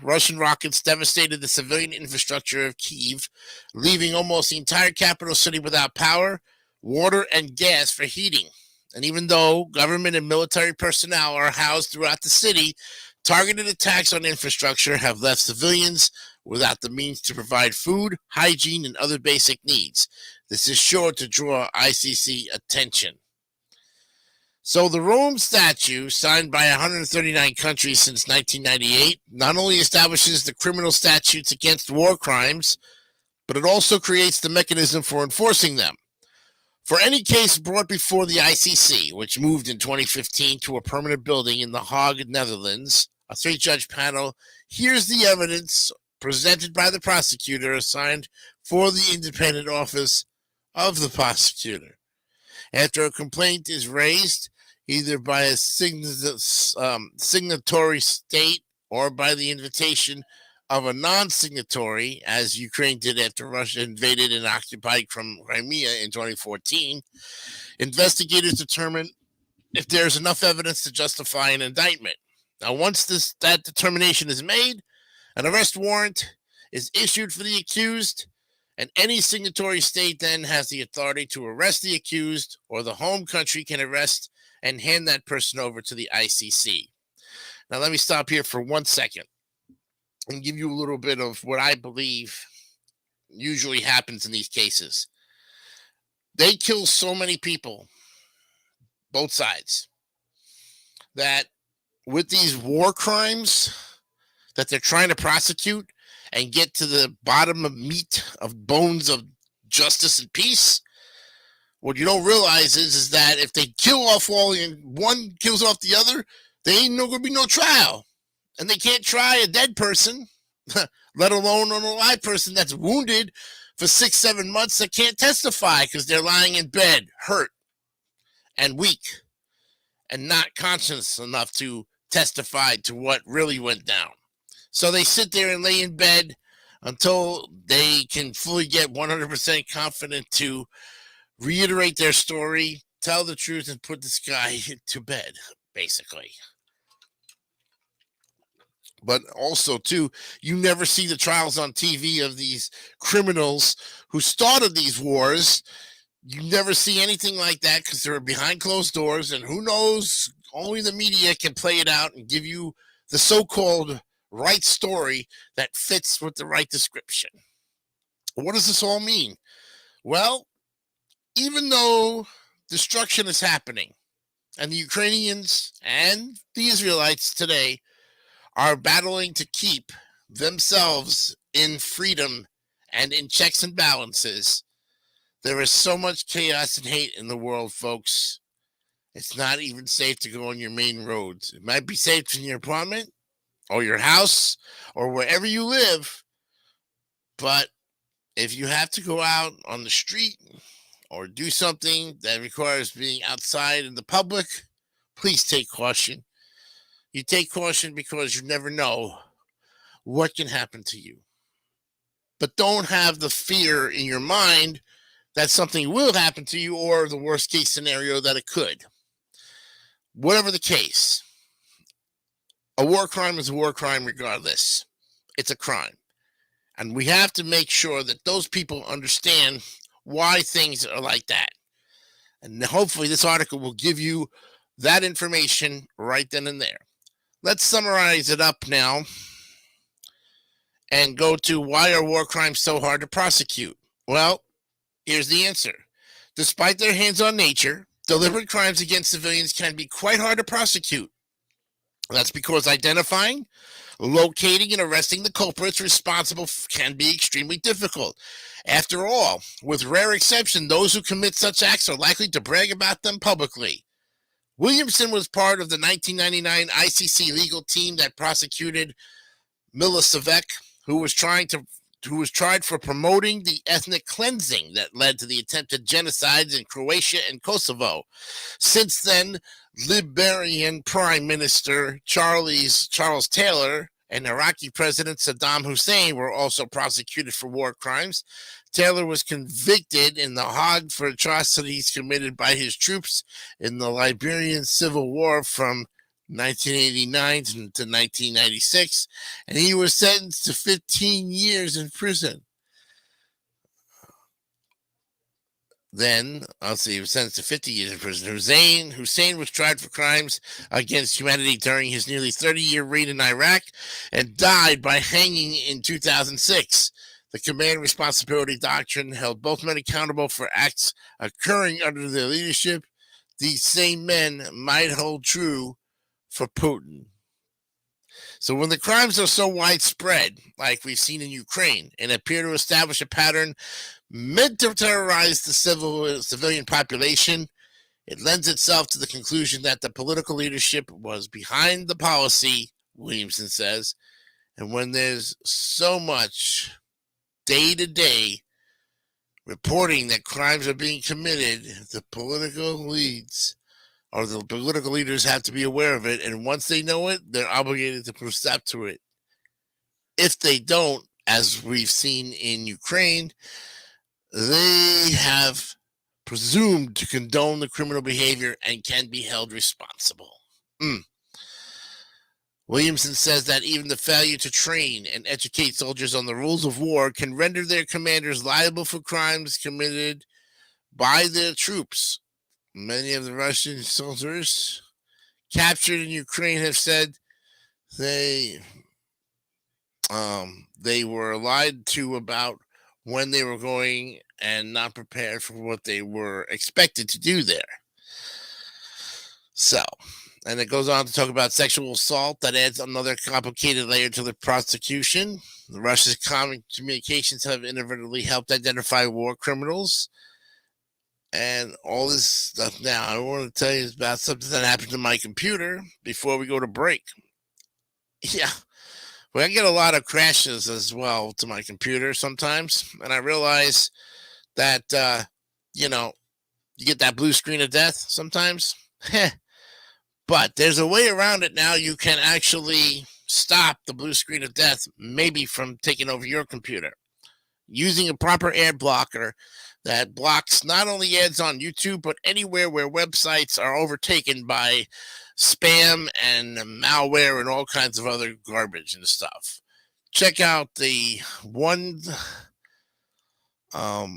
Russian rockets devastated the civilian infrastructure of Kyiv, leaving almost the entire capital city without power, water, and gas for heating. And even though government and military personnel are housed throughout the city, targeted attacks on infrastructure have left civilians without the means to provide food, hygiene, and other basic needs. This is sure to draw ICC attention. So the Rome Statute, signed by 139 countries since 1998, not only establishes the criminal statutes against war crimes, but it also creates the mechanism for enforcing them. For any case brought before the ICC, which moved in 2015 to a permanent building in The Hague, Netherlands, a 3-judge panel hears the evidence presented by the prosecutor assigned for the independent office of the prosecutor. After a complaint is raised, either by a signatory state or by the invitation of a non-signatory, as Ukraine did after Russia invaded and occupied Crimea in 2014, investigators determine if there's enough evidence to justify an indictment. Now, once that determination is made, an arrest warrant is issued for the accused, and any signatory state then has the authority to arrest the accused, or the home country can arrest and hand that person over to the ICC. Now, let me stop here for 1 second and give you a little bit of what I believe usually happens in these cases. They kill so many people, both sides, that with these war crimes that they're trying to prosecute and get to the bottom of meat, of bones of justice and peace, what you don't realize is that if they kill off all and one kills off the other, there ain't going to be no trial. And they can't try a dead person, let alone an alive person that's wounded for 6-7 months that can't testify because they're lying in bed, hurt and weak and not conscious enough to testify to what really went down. So they sit there and lay in bed until they can fully get 100% confident to reiterate their story, tell the truth, and put this guy to bed, basically. But also, too, you never see the trials on TV of these criminals who started these wars. You never see anything like that because they're behind closed doors, and who knows, only the media can play it out and give you the so-called right story that fits with the right description. What does this all mean? Well, even though destruction is happening, and the Ukrainians and the Israelites today are battling to keep themselves in freedom and in checks and balances, there is so much chaos and hate in the world, folks. It's not even safe to go on your main roads. It might be safe in your apartment or your house or wherever you live, but if you have to go out on the street or do something that requires being outside in the public, please take caution. You take caution because you never know what can happen to you. But don't have the fear in your mind that something will happen to you or the worst case scenario that it could. Whatever the case, a war crime is a war crime regardless. It's a crime. And we have to make sure that those people understand why things are like that. And hopefully this article will give you that information right then and there. Let's summarize it up now and go to why are war crimes so hard to prosecute? Well, here's the answer. Despite their hands-on nature, deliberate crimes against civilians can be quite hard to prosecute. That's because identifying, locating, and arresting the culprits responsible can be extremely difficult. After all, with rare exception, those who commit such acts are likely to brag about them publicly. Williamson was part of the 1999 ICC legal team that prosecuted Milosevic, who was tried for promoting the ethnic cleansing that led to the attempted genocides in Croatia and Kosovo. Since then, Liberian Prime Minister Charles Taylor and Iraqi President Saddam Hussein were also prosecuted for war crimes. Taylor was convicted in The Hague for atrocities committed by his troops in the Liberian Civil War from 1989 to 1996, and he was sentenced to 15 years in prison. Then, he was sentenced to 50 years in prison. Hussein was tried for crimes against humanity during his nearly 30-year reign in Iraq and died by hanging in 2006. The command responsibility doctrine held both men accountable for acts occurring under their leadership. These same men might hold true for Putin. So when the crimes are so widespread, like we've seen in Ukraine, and appear to establish a pattern meant to terrorize the civilian population, it lends itself to the conclusion that the political leadership was behind the policy, Williamson says. And when there's so much day-to-day reporting that crimes are being committed, the political leaders have to be aware of it, and once they know it, they're obligated to put a stop to it. If they don't, as we've seen in Ukraine, they have presumed to condone the criminal behavior and can be held responsible. Williamson says that even the failure to train and educate soldiers on the rules of war can render their commanders liable for crimes committed by their troops. Many of the Russian soldiers captured in Ukraine have said they were lied to about when they were going and not prepared for what they were expected to do there. So, and it goes on to talk about sexual assault. That adds another complicated layer to the prosecution. The Russia's communications have inadvertently helped identify war criminals and all this stuff. Now, I want to tell you about something that happened to my computer before we go to break. Yeah. Well, I get a lot of crashes as well to my computer sometimes, and I realize that, you get that blue screen of death sometimes. But there's a way around it now. You can actually stop the blue screen of death, maybe from taking over your computer, using a proper ad blocker that blocks not only ads on YouTube, but anywhere where websites are overtaken by spam and malware and all kinds of other garbage and stuff. Check out the one, let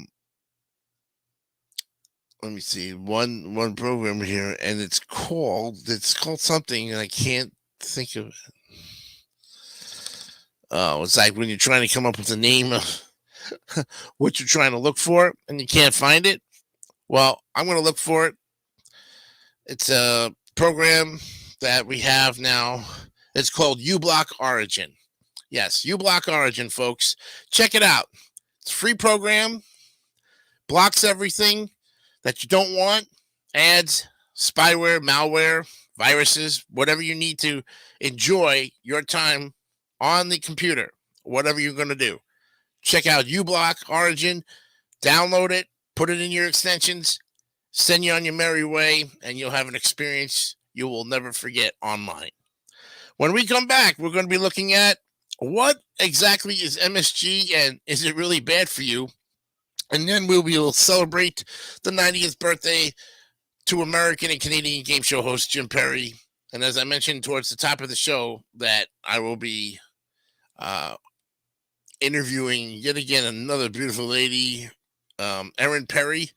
me see, one program here, and it's called something, and I can't think of it. Oh, it's like when you're trying to come up with the name of what you're trying to look for, and you can't find it. Well, I'm going to look for it. It's a program that we have now. It's called uBlock Origin. Yes, uBlock Origin, folks. Check it out. It's a free program. Blocks everything that you don't want. Ads, spyware, malware, viruses, whatever you need to enjoy your time on the computer, whatever you're going to do. Check out uBlock Origin. Download it. Put it in your extensions. Send you on your merry way, and you'll have an experience you will never forget online. When we come back, we're going to be looking at what exactly is MSG and is it really bad for you? And then we will celebrate the 90th birthday to American and Canadian game show host Jim Perry. And as I mentioned towards the top of the show, that I will be interviewing yet again another beautiful lady, Erin Perry,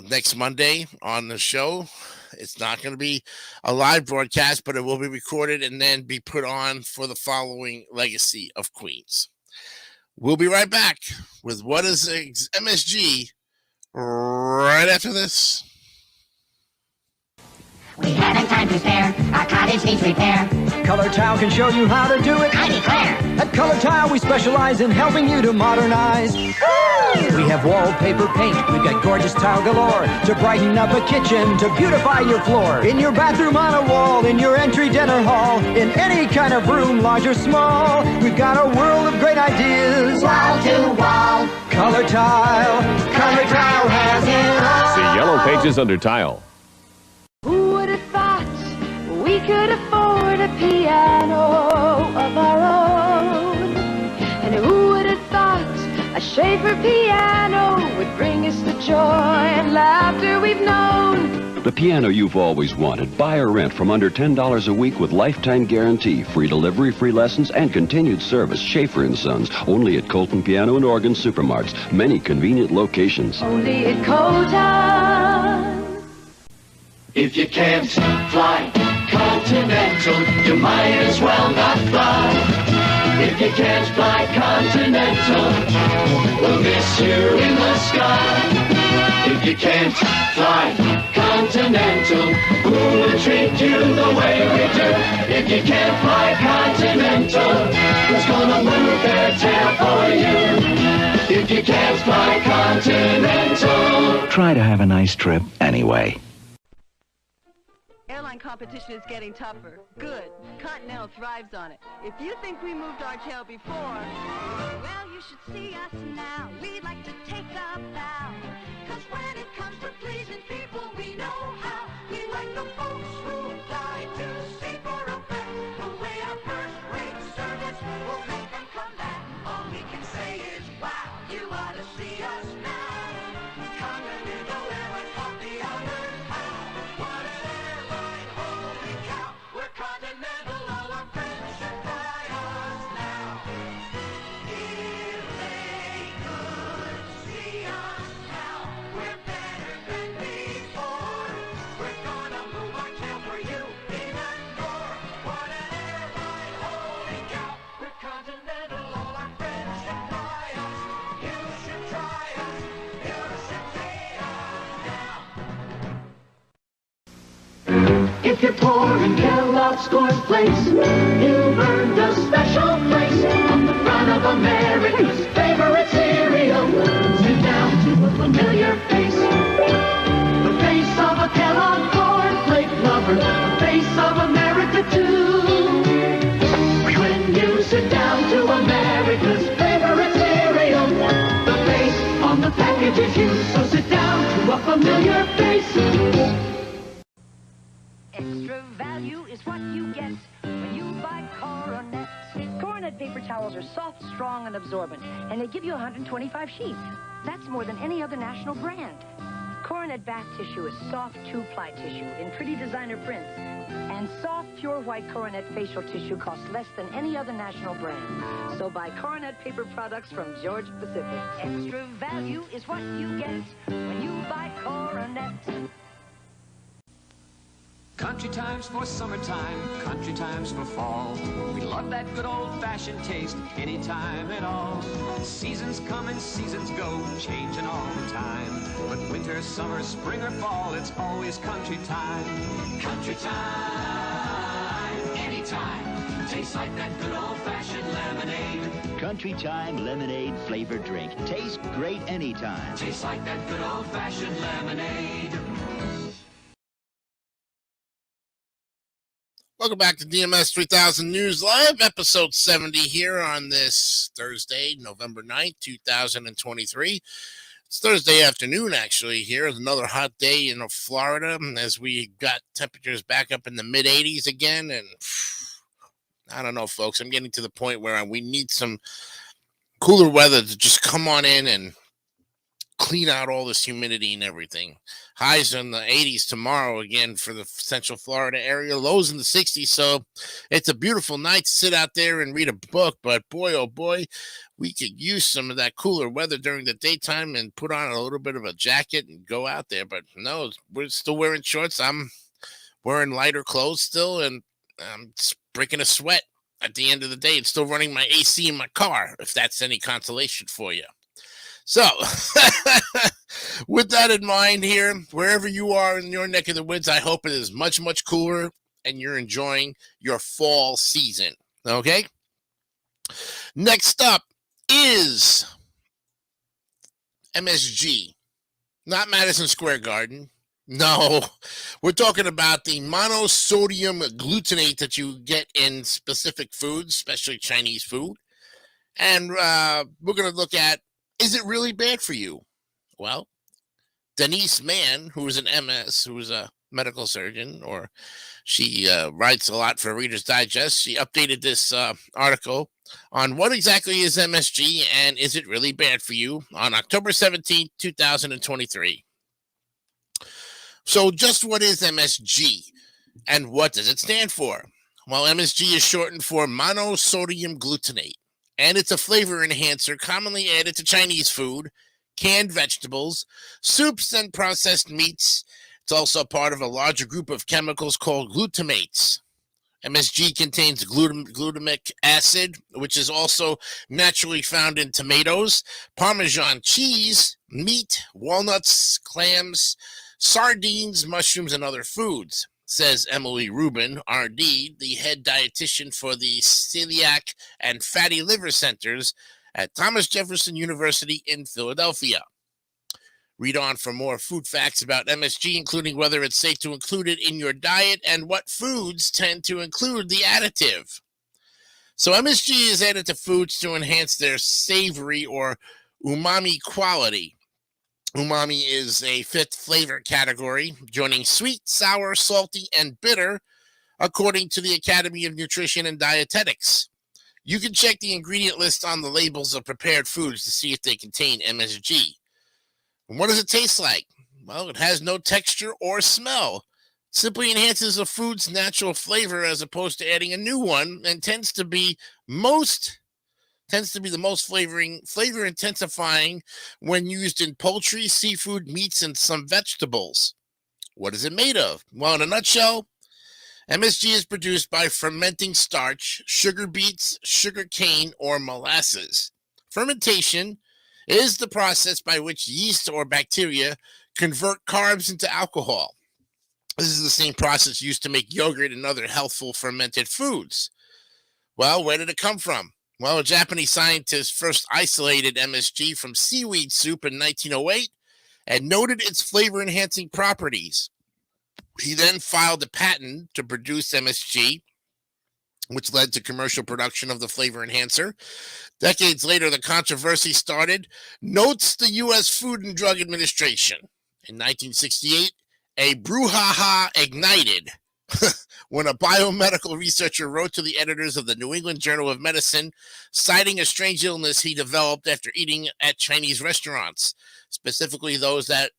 next Monday on the show. It's not going to be a live broadcast, but it will be recorded and then be put on for the following Legacy of Queens. We'll be right back with What is MSG right after this. We haven't time to spare. Our cottage needs repair. Color Tile can show you how to do it. I declare. At Color Tile, we specialize in helping you to modernize. Woo! We have wallpaper paint. We've got gorgeous tile galore to brighten up a kitchen, to beautify your floor. In your bathroom, on a wall, in your entry dinner hall, in any kind of room, large or small. We've got a world of great ideas. Wall to wall. Color Tile. Color Tile has it all. See Yellow Pages under Tile. Who would have thought we could afford a piano of our own? And who would have thought a Schaefer piano would bring us the joy and laughter we've known? The piano you've always wanted. Buy or rent from under $10 a week with lifetime guarantee, free delivery, free lessons, and continued service. Schaefer & Sons, only at Colton Piano and Organ Supermarts. Many convenient locations. Only at Colton. If you can't fly Continental, you might as well not fly. If you can't fly Continental, we'll miss you in the sky. If you can't fly Continental, who will treat you the way we do? If you can't fly Continental, who's gonna move their tail for you? If you can't fly Continental. Try to have a nice trip anyway. Airline competition is getting tougher. Good. Continental thrives on it. If you think we moved our tail before, well, you should see us now. We'd like to take a bow. 'Cause when it comes to pleasing people, we know how. We like the folks who fly to see for a fact. The way our first-rate service will make them come back. All we can say is, wow, you ought to see us now. Continental Airlines taught the others how. What an airline, holy cow. We're Continental, all our friends should fly us now. If they could see us now, we're better than before. We're gonna move our tail for you even more. What an airline, holy cow. We're Continental, all our friends should fly us. You should try us. You should see us now. If you're poor in Kellogg's Corn Flakes, you've earned a special place on the front of America's favorite cereal. Sit down to a familiar face, the face of a Kellogg Corn Flake lover, the face of America too. When you sit down to America's favorite cereal, the face on the package is you. So sit down to a familiar face. Extra value is what you get when you buy Coronet. Coronet paper towels are soft, strong, and absorbent, and they give you 125 sheets. That's more than any other national brand. Coronet bath tissue is soft two-ply tissue in pretty designer prints. And soft, pure white Coronet facial tissue costs less than any other national brand. So buy Coronet paper products from Georgia Pacific. Extra value is what you get when you buy Coronet. Country times for summertime, country times for fall. We love that good old-fashioned taste anytime at all. Seasons come and seasons go, changing all the time. But winter, summer, spring, or fall, it's always country time. Country time, anytime. Tastes like that good old-fashioned lemonade. Country Time Lemonade flavored drink. Tastes great anytime. Tastes like that good old-fashioned lemonade. Welcome back to DMS 3000 News Live, episode 70 here on this Thursday, November 9th, 2023. It's Thursday afternoon, actually, here. It's another hot day in Florida as we got temperatures back up in the mid-80s again. And I don't know, folks, I'm getting to the point where we need some cooler weather to just come on in and clean out all this humidity and everything. Highs in the 80s tomorrow again for the central Florida area. Lows in the 60s. So it's a beautiful night to sit out there and read a book. But boy, oh boy, we could use some of that cooler weather during the daytime and put on a little bit of a jacket and go out there. But no, we're still wearing shorts. I'm wearing lighter clothes still, and I'm breaking a sweat at the end of the day. It's still running my AC in my car, if that's any consolation for you. So, with that in mind here, wherever you are in your neck of the woods, I hope it is much, much cooler and you're enjoying your fall season. Okay? Next up is MSG, not Madison Square Garden. No, we're talking about the monosodium glutamate that you get in specific foods, especially Chinese food. And we're going to look at, is it really bad for you? Well, Denise Mann, who is an MS, who is a medical surgeon, or she writes a lot for Reader's Digest, she updated this article on what exactly is MSG and is it really bad for you on October 17th, 2023. So just what is MSG and what does it stand for? Well, MSG is shortened for monosodium glutamate, and it's a flavor enhancer commonly added to Chinese food, canned vegetables, soups, and processed meats. It's also part of a larger group of chemicals called glutamates. MSG contains glutamic acid, which is also naturally found in tomatoes, Parmesan cheese, meat, walnuts, clams, sardines, mushrooms, and other foods, says Emily Rubin, RD, the head dietitian for the Celiac and Fatty Liver Centers at Thomas Jefferson University in Philadelphia. Read on for more food facts about MSG, including whether it's safe to include it in your diet and what foods tend to include the additive. So MSG is added to foods to enhance their savory or umami quality. Umami is a fifth flavor category, joining sweet, sour, salty, and bitter, according to the Academy of Nutrition and Dietetics. You can check the ingredient list on the labels of prepared foods to see if they contain MSG. And what does it taste like? Well, it has no texture or smell. It simply enhances a food's natural flavor as opposed to adding a new one, and tends to be the most flavor intensifying when used in poultry, seafood, meats, and some vegetables. What is it made of? Well, in a nutshell, MSG is produced by fermenting starch, sugar beets, sugar cane, or molasses. Fermentation is the process by which yeast or bacteria convert carbs into alcohol. This is the same process used to make yogurt and other healthful fermented foods. Well, where did it come from? Well, a Japanese scientist first isolated MSG from seaweed soup in 1908 and noted its flavor-enhancing properties. He then filed a patent to produce MSG, which led to commercial production of the flavor enhancer. Decades later, the controversy started, notes the U.S. Food and Drug Administration. In 1968, a brouhaha ignited when a biomedical researcher wrote to the editors of the New England Journal of Medicine, citing a strange illness he developed after eating at Chinese restaurants, specifically those that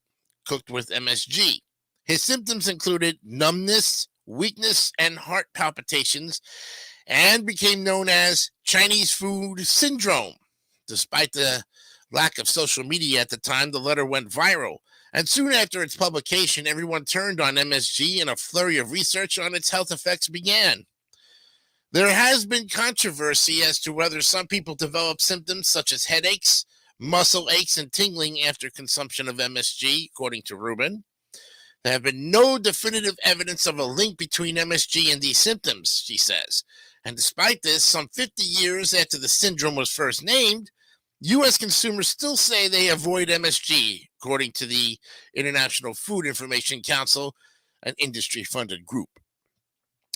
cooked with MSG. His symptoms included numbness, weakness, and heart palpitations, and became known as Chinese food syndrome. Despite the lack of social media at the time, the letter went viral, and soon after its publication, everyone turned on MSG and a flurry of research on its health effects began. There has been controversy as to whether some people develop symptoms such as headaches, muscle aches, and tingling after consumption of MSG, according to Rubin. There have been no definitive evidence of a link between MSG and these symptoms, she says. And despite this, some 50 years after the syndrome was first named, U.S. consumers still say they avoid MSG, according to the International Food Information Council, an industry-funded group.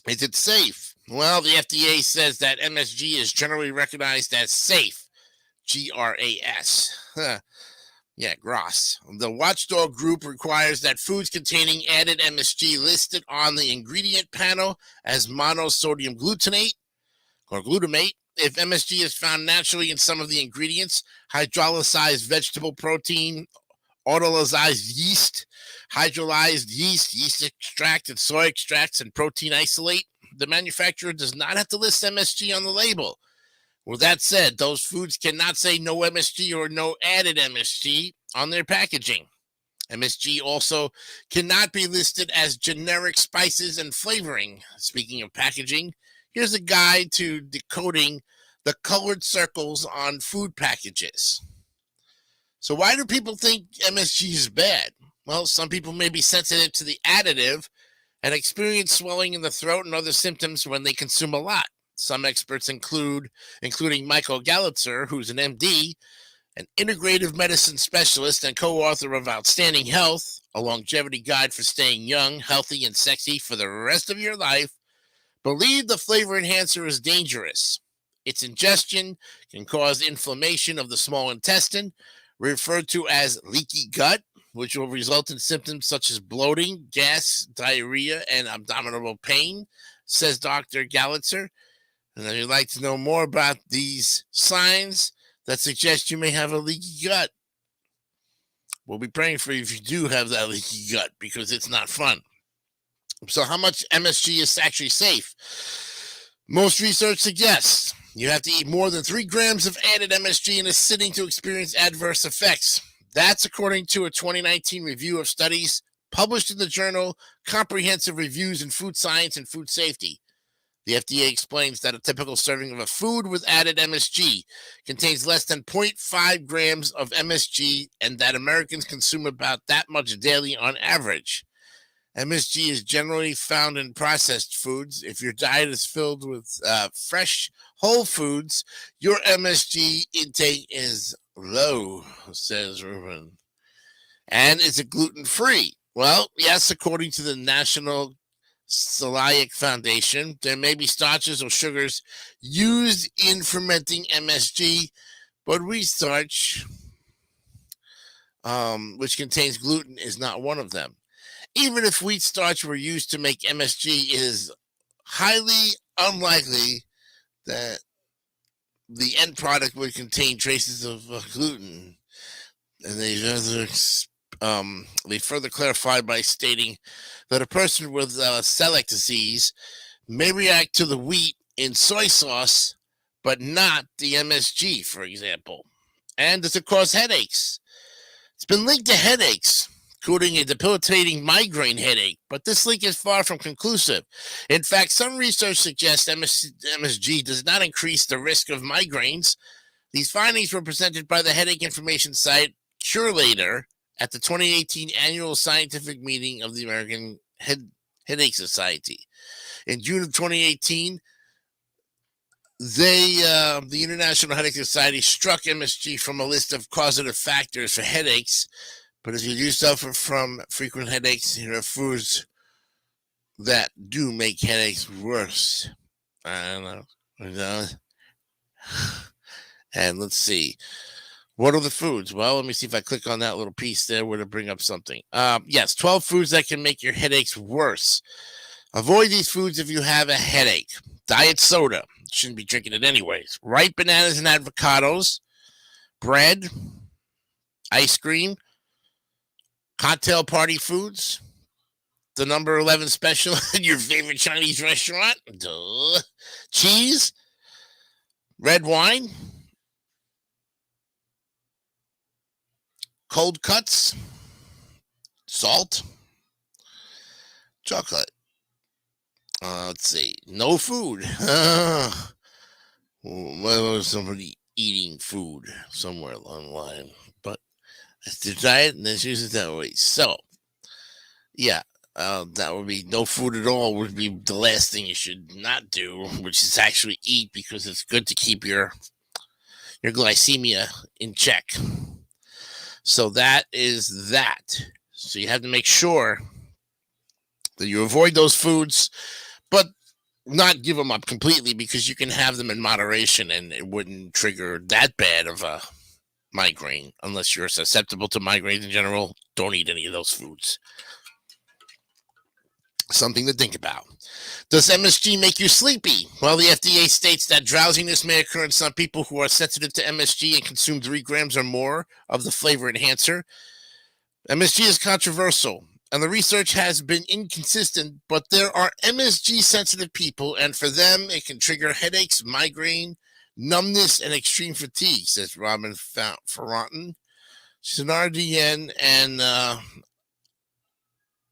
Is it safe? Well, the FDA says that MSG is generally recognized as safe, GRAS. Yeah, GRAS. The watchdog group requires that foods containing added MSG listed on the ingredient panel as monosodium glutamate or glutamate. If MSG is found naturally in some of the ingredients, hydrolyzed vegetable protein, autolyzed yeast, hydrolyzed yeast, yeast extract, and soy extracts, and protein isolate, the manufacturer does not have to list MSG on the label. With that said, those foods cannot say no MSG or no added MSG on their packaging. MSG also cannot be listed as generic spices and flavoring. Speaking of packaging, here's a guide to decoding the colored circles on food packages. So why do people think MSG is bad? Well, some people may be sensitive to the additive and experience swelling in the throat and other symptoms when they consume a lot. Some experts including Michael Galitzer, who's an MD, an integrative medicine specialist and co-author of Outstanding Health, a longevity guide for staying young, healthy, and sexy for the rest of your life, believe the flavor enhancer is dangerous. Its ingestion can cause inflammation of the small intestine, referred to as leaky gut, which will result in symptoms such as bloating, gas, diarrhea, and abdominal pain, says Dr. Galitzer. And if you'd like to know more about these signs that suggest you may have a leaky gut, We'll be praying for you if you do have that leaky gut, because it's not fun. So how much MSG is actually safe? Most research suggests you have to eat more than 3 grams of added MSG in a sitting to experience adverse effects. That's according to a 2019 review of studies published in the journal Comprehensive Reviews in Food Science and Food Safety. The FDA explains that a typical serving of a food with added MSG contains less than 0.5 grams of MSG, and that Americans consume about that much daily on average. MSG is generally found in processed foods. If your diet is filled with fresh, whole foods, your MSG intake is low, says Ruben. And is it gluten-free? Well, yes, according to the National Celiac Foundation, there may be starches or sugars used in fermenting MSG, but wheat starch, which contains gluten, is not one of them. Even if wheat starch were used to make MSG, it is highly unlikely that the end product would contain traces of gluten. And they further clarified by stating that a person with celiac disease may react to the wheat in soy sauce, but not the MSG, for example. And does it cause headaches? It's been linked to headaches, including a debilitating migraine headache, but this link is far from conclusive. In fact, some research suggests MSG does not increase the risk of migraines. These findings were presented by the headache information site Curelator at the 2018 annual scientific meeting of the American Headache Society. In June of 2018, the International Headache Society struck MSG from a list of causative factors for headaches. But if you do suffer from frequent headaches, here are foods that do make headaches worse. I don't know. And let's see. What are the foods? Well, let me see if I click on that little piece there. Would it bring up something? Yes, 12 foods that can make your headaches worse. Avoid these foods if you have a headache. Diet soda. Shouldn't be drinking it anyways. Ripe bananas and avocados. Bread. Ice cream. Cocktail party foods, the number 11 special in your favorite Chinese restaurant, duh. Cheese, red wine, cold cuts, salt, chocolate. Let's see, no food. Well, somebody eating food somewhere along the line, but that's their diet, and let's use it that way. So, yeah, that would be no food at all would be the last thing you should not do, which is actually eat, because it's good to keep your glycemia in check. So that is that. So you have to make sure that you avoid those foods, but not give them up completely, because you can have them in moderation and it wouldn't trigger that bad of a migraine. Unless you're susceptible to migraines in general, don't eat any of those foods. Something to think about. Does MSG make you sleepy? Well, the FDA states that drowsiness may occur in some people who are sensitive to MSG and consume 3 grams or more of the flavor enhancer. MSG is controversial, and the research has been inconsistent, but there are MSG-sensitive people, and for them, it can trigger headaches, migraine, numbness, and extreme fatigue, says Robin Ferranton. She's an RDN, and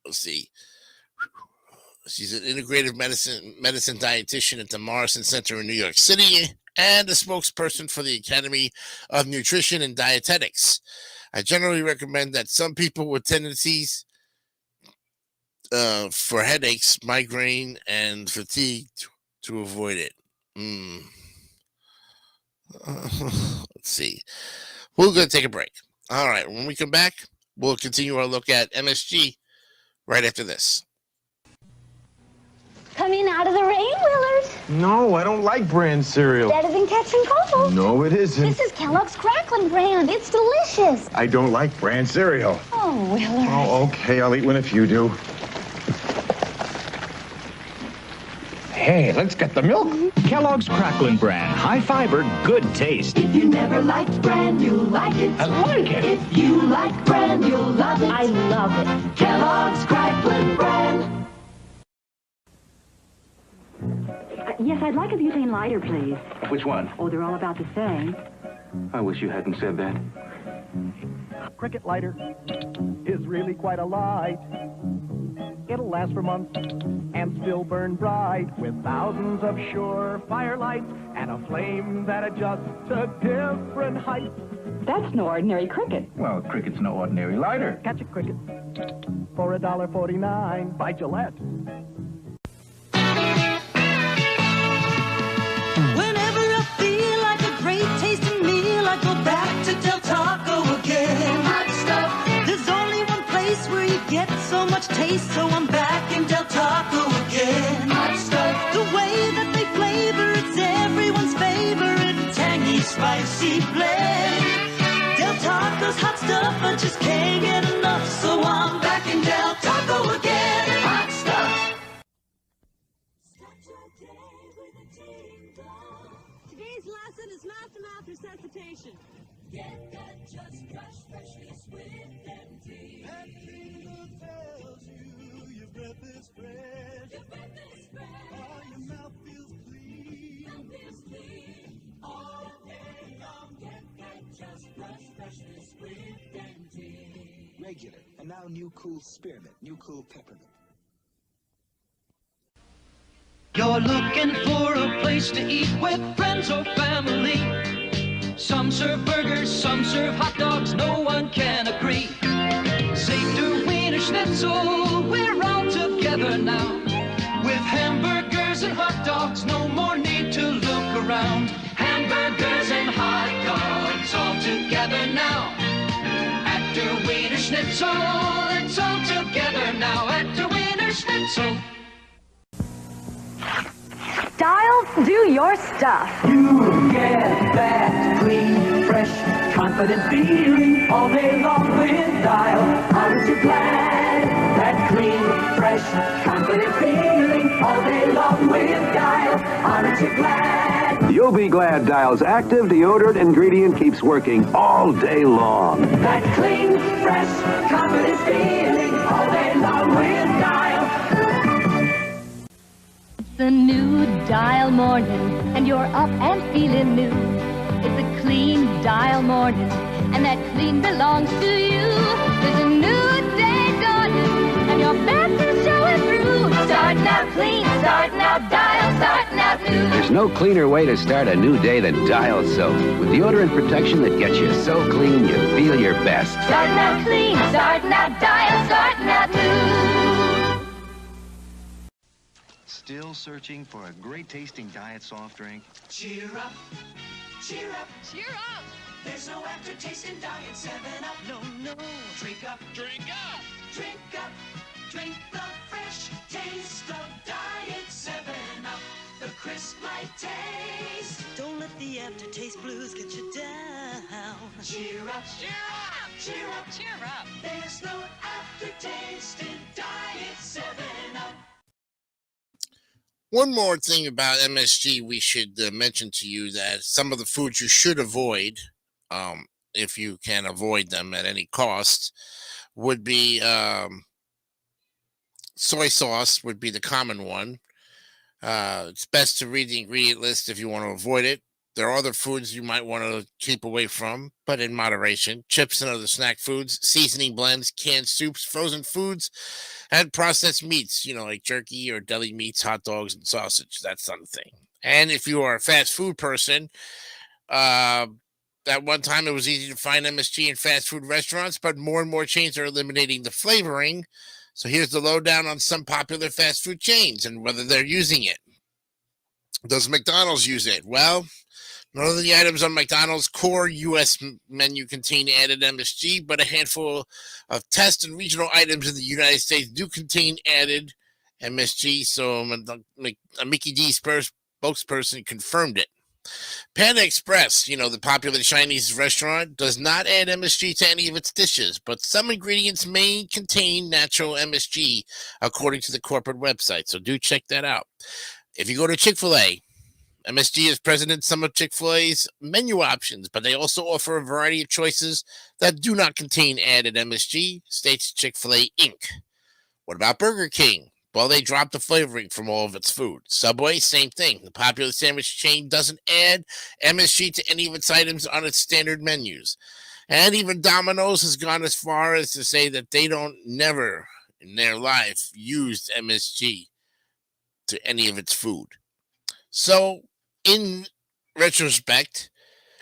let's see. She's an integrative medicine dietitian at the Morrison Center in New York City and a spokesperson for the Academy of Nutrition and Dietetics. I generally recommend that some people with tendencies for headaches, migraine, and fatigue to avoid it. Let's see. We're going to take a break. All right. When we come back, we'll continue our look at MSG right after this. Coming out of the rain, Willard. No, I don't like bran cereal. Better than catching cold. No, it isn't. This is Kellogg's Cracklin' brand. It's delicious. I don't like bran cereal. Oh, Willard. Oh, okay. I'll eat one if you do. Hey, let's get the milk. Kellogg's Cracklin' Bran. High fiber, good taste. If you never liked bran, you'll like it. I like it. If you like bran, you'll love it. I love it. Kellogg's Cracklin' Bran. Yes, I'd like a butane lighter, please. Which one? Oh, they're all about the same. I wish you hadn't said that. Cricket lighter is really quite a light. It'll last for months and still burn bright with thousands of sure firelights and a flame that adjusts to different heights. That's no ordinary cricket. Well, cricket's no ordinary lighter. Catch a cricket for $1.49 by Gillette. Whenever I feel like a great tasting meal, I go back to Del Taco again. Hot stuff. There's only one place where you get so much taste, so I'm back in Del Taco again. Hot stuff. The way that they flavor, it's everyone's favorite tangy, spicy blend. Del Taco's hot stuff, I just can't get enough, so I'm back in Del Taco again. Hot stuff. Today's lesson is mouth-to-mouth resuscitation. Get that just fresh freshness with MD. MD tells you your breath is fresh. Your breath is fresh. Oh, your mouth feels clean. Mouth feels clean. All day long, get that just fresh freshness with MD. Regular, and now new cool spearmint, new cool peppermint. You're looking for a place to eat with friends or family. Some serve burgers, some serve hot dogs, no one can agree. Seder, Wiener Schnitzel, we're all together now. With hamburgers and hot dogs, no more need to look around. Hamburgers and hot dogs, all together now. At der Wiener Schnitzel, it's all together now. At der Wiener Schnitzel. Dial, do your stuff. You get that clean, fresh, confident feeling all day long with Dial. Aren't you glad? That clean, fresh, confident feeling all day long with Dial. Aren't you glad? You'll be glad Dial's active deodorant ingredient keeps working all day long. That clean, fresh, confident feeling all day long with Dial. The new Dial morning, and you're up and feeling new. It's a clean Dial morning, and that clean belongs to you. There's a new day dawning, and your best is showing through. Starting out clean, starting out Dial, starting out new. There's no cleaner way to start a new day than Dial soap. With deodorant protection that gets you so clean you feel your best. Starting out clean, starting out Dial, starting out new. Still searching for a great tasting diet soft drink? Cheer up, cheer up, cheer up. There's no aftertaste in Diet 7-Up. No, no. Drink up, drink up, drink up. Drink the fresh taste of Diet 7-Up. The crisp light taste. Don't let the aftertaste blues get you down. Cheer up, cheer up, cheer up, cheer up. There's no aftertaste in Diet 7-Up. One more thing about MSG we should mention to you, that some of the foods you should avoid, if you can avoid them at any cost, would be soy sauce would be the common one. It's best to read the ingredient list if you want to avoid it. There are other foods you might want to keep away from, but in moderation. Chips and other snack foods, seasoning blends, canned soups, frozen foods, and processed meats, like jerky or deli meats, hot dogs, and sausage. That's something. And if you are a fast food person, at one time it was easy to find MSG in fast food restaurants, but more and more chains are eliminating the flavoring. So here's the lowdown on some popular fast food chains and whether they're using it. Does McDonald's use it? Well, none of the items on McDonald's core U.S. menu contain added MSG, but a handful of test and regional items in the United States do contain added MSG, so a Mickey D's spokesperson confirmed it. Panda Express, the popular Chinese restaurant, does not add MSG to any of its dishes, but some ingredients may contain natural MSG, according to the corporate website, so do check that out. If you go to Chick-fil-A, MSG is president of some of Chick-fil-A's menu options, but they also offer a variety of choices that do not contain added MSG, states Chick-fil-A Inc. What about Burger King? Well, they dropped the flavoring from all of its food. Subway, same thing. The popular sandwich chain doesn't add MSG to any of its items on its standard menus. And even Domino's has gone as far as to say that they don't never in their life used MSG to any of its food. So, in retrospect,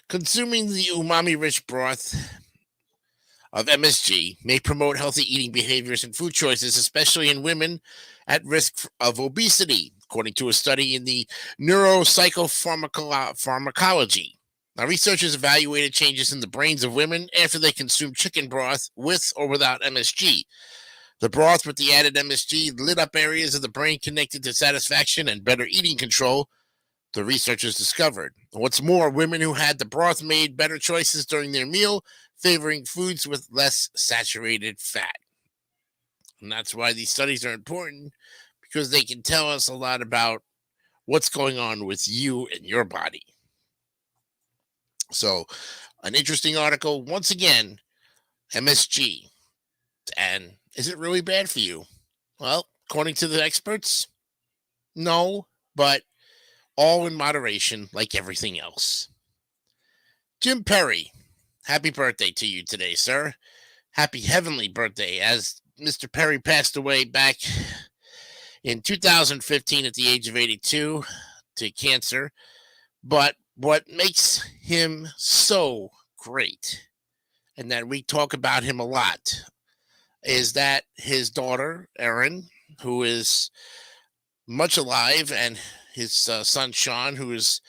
consuming the umami-rich broth of MSG may promote healthy eating behaviors and food choices, especially in women at risk of obesity, according to a study in the neuropsychopharmacology. Now, researchers evaluated changes in the brains of women after they consumed chicken broth with or without MSG. The broth with the added MSG lit up areas of the brain connected to satisfaction and better eating control, the researchers discovered. What's more, women who had the broth made better choices during their meal, favoring foods with less saturated fat. And that's why these studies are important, because they can tell us a lot about what's going on with you and your body. So, an interesting article. Once again, MSG. And is it really bad for you? Well, according to the experts, no, but all in moderation, like everything else. Jim Perry, happy birthday to you today, sir. Happy heavenly birthday, as Mr. Perry passed away back in 2015 at the age of 82 to cancer. But what makes him so great, and that we talk about him a lot, is that his daughter, Erin, who is much alive, and his son, Sean, who is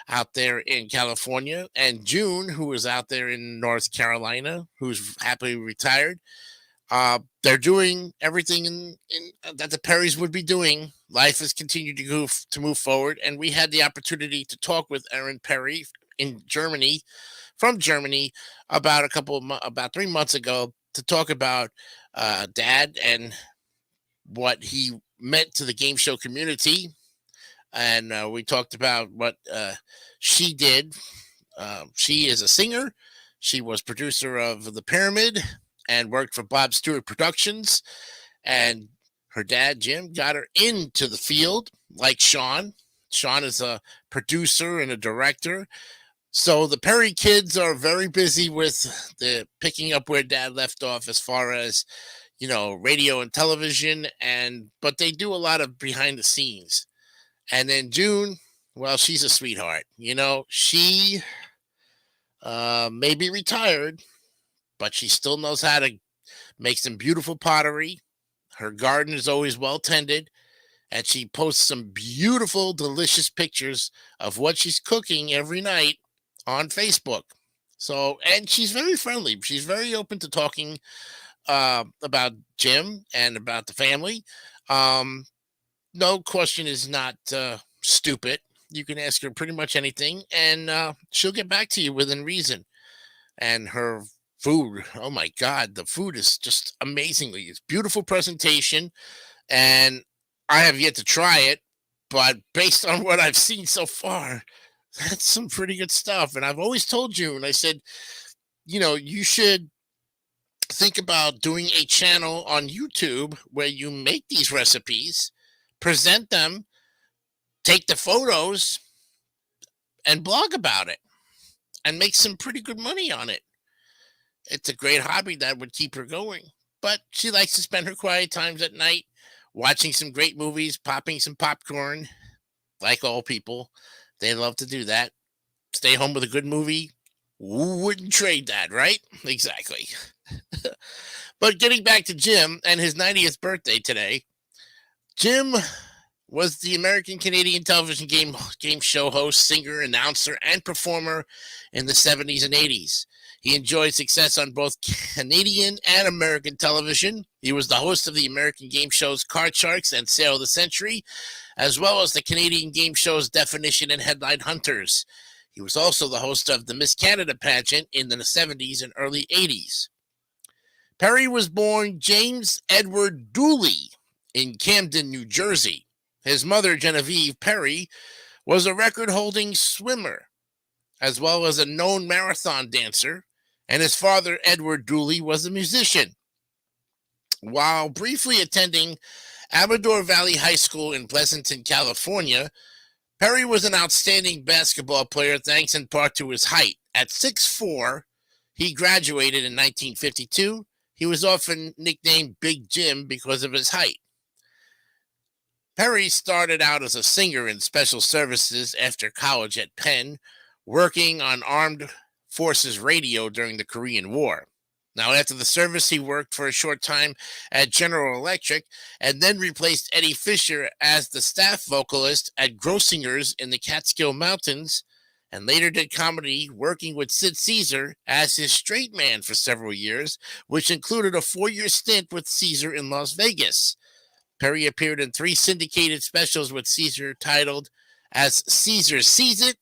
out there in California, and June, who is out there in North Carolina, who's happily retired. They're doing everything that the Perrys would be doing. Life has continued to move forward, and we had the opportunity to talk with Erin Perry from Germany, about about 3 months ago, to talk about Dad and what he meant to the game show community. And we talked about what she did. She is a singer. She was producer of The Pyramid and worked for Bob Stewart Productions. And her dad, Jim, got her into the field like Sean. Sean is a producer and a director. So the Perry kids are very busy with the picking up where Dad left off as far as, radio and television, but they do a lot of behind the scenes. And then June, well, she's a sweetheart. She may be retired, but she still knows how to make some beautiful pottery. Her garden is always well tended, and she posts some beautiful, delicious pictures of what she's cooking every night on Facebook. So, and she's very friendly. She's very open to talking about Jim and about the family. No question is not stupid. You can ask her pretty much anything, and she'll get back to you within reason. And her food, oh my God, the food is just amazingly. It's beautiful presentation, and I have yet to try it, but based on what I've seen so far, that's some pretty good stuff. And I've always told you, and I said, you should think about doing a channel on YouTube where you make these recipes, present them, take the photos, and blog about it, and make some pretty good money on it. It's a great hobby that would keep her going. But she likes to spend her quiet times at night watching some great movies, popping some popcorn, like all people. They love to do that. Stay home with a good movie. Who wouldn't trade that, right? Exactly. But getting back to Jim and his 90th birthday today, Jim was the American Canadian television game show host, singer, announcer, and performer in the 70s and 80s. He enjoyed success on both Canadian and American television. He was the host of the American game shows Card Sharks and Sale of the Century, as well as the Canadian game shows Definition and Headline Hunters. He was also the host of the Miss Canada pageant in the 70s and early 80s. Perry was born James Edward Dooley in Camden, New Jersey. His mother, Genevieve Perry, was a record-holding swimmer, as well as a known marathon dancer, and his father, Edward Dooley, was a musician. While briefly attending Amador Valley High School in Pleasanton, California, Perry was an outstanding basketball player thanks in part to his height. At 6'4", he graduated in 1952. He was often nicknamed Big Jim because of his height. Perry started out as a singer in special services after college at Penn, working on Armed Forces radio during the Korean War. Now, after the service, he worked for a short time at General Electric and then replaced Eddie Fisher as the staff vocalist at Grossinger's in the Catskill Mountains, and later did comedy working with Sid Caesar as his straight man for several years, which included a 4-year stint with Caesar in Las Vegas. Perry appeared in 3 syndicated specials with Caesar titled as Caesar Sees It,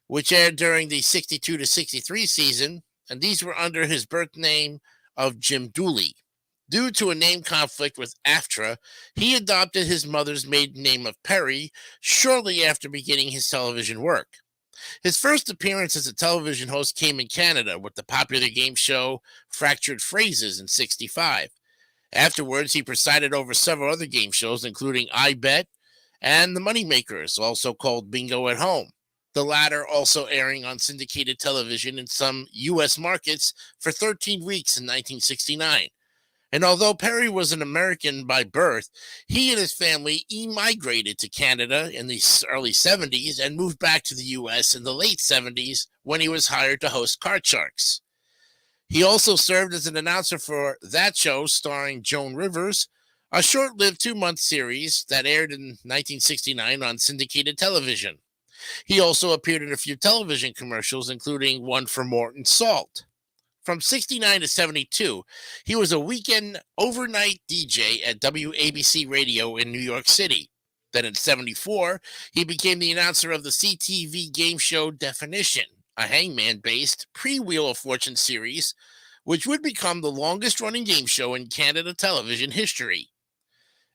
which aired during the 62 to 63 season, and these were under his birth name of Jim Dooley. Due to a name conflict with AFTRA, he adopted his mother's maiden name of Perry shortly after beginning his television work. His first appearance as a television host came in Canada with the popular game show Fractured Phrases in '65. Afterwards, he presided over several other game shows, including I Bet and The Moneymakers, also called Bingo at Home, the latter also airing on syndicated television in some U.S. markets for 13 weeks in 1969. And although Perry was an American by birth, he and his family emigrated to Canada in the early 70s and moved back to the U.S. in the late 70s when he was hired to host Card Sharks. He also served as an announcer for that show starring Joan Rivers, a short-lived 2-month series that aired in 1969 on syndicated television. He also appeared in a few television commercials, including one for Morton Salt. From 69 to 72, he was a weekend overnight DJ at WABC Radio in New York City. Then in 74, he became the announcer of the CTV game show Definition, a hangman-based pre-Wheel of Fortune series, which would become the longest-running game show in Canada television history.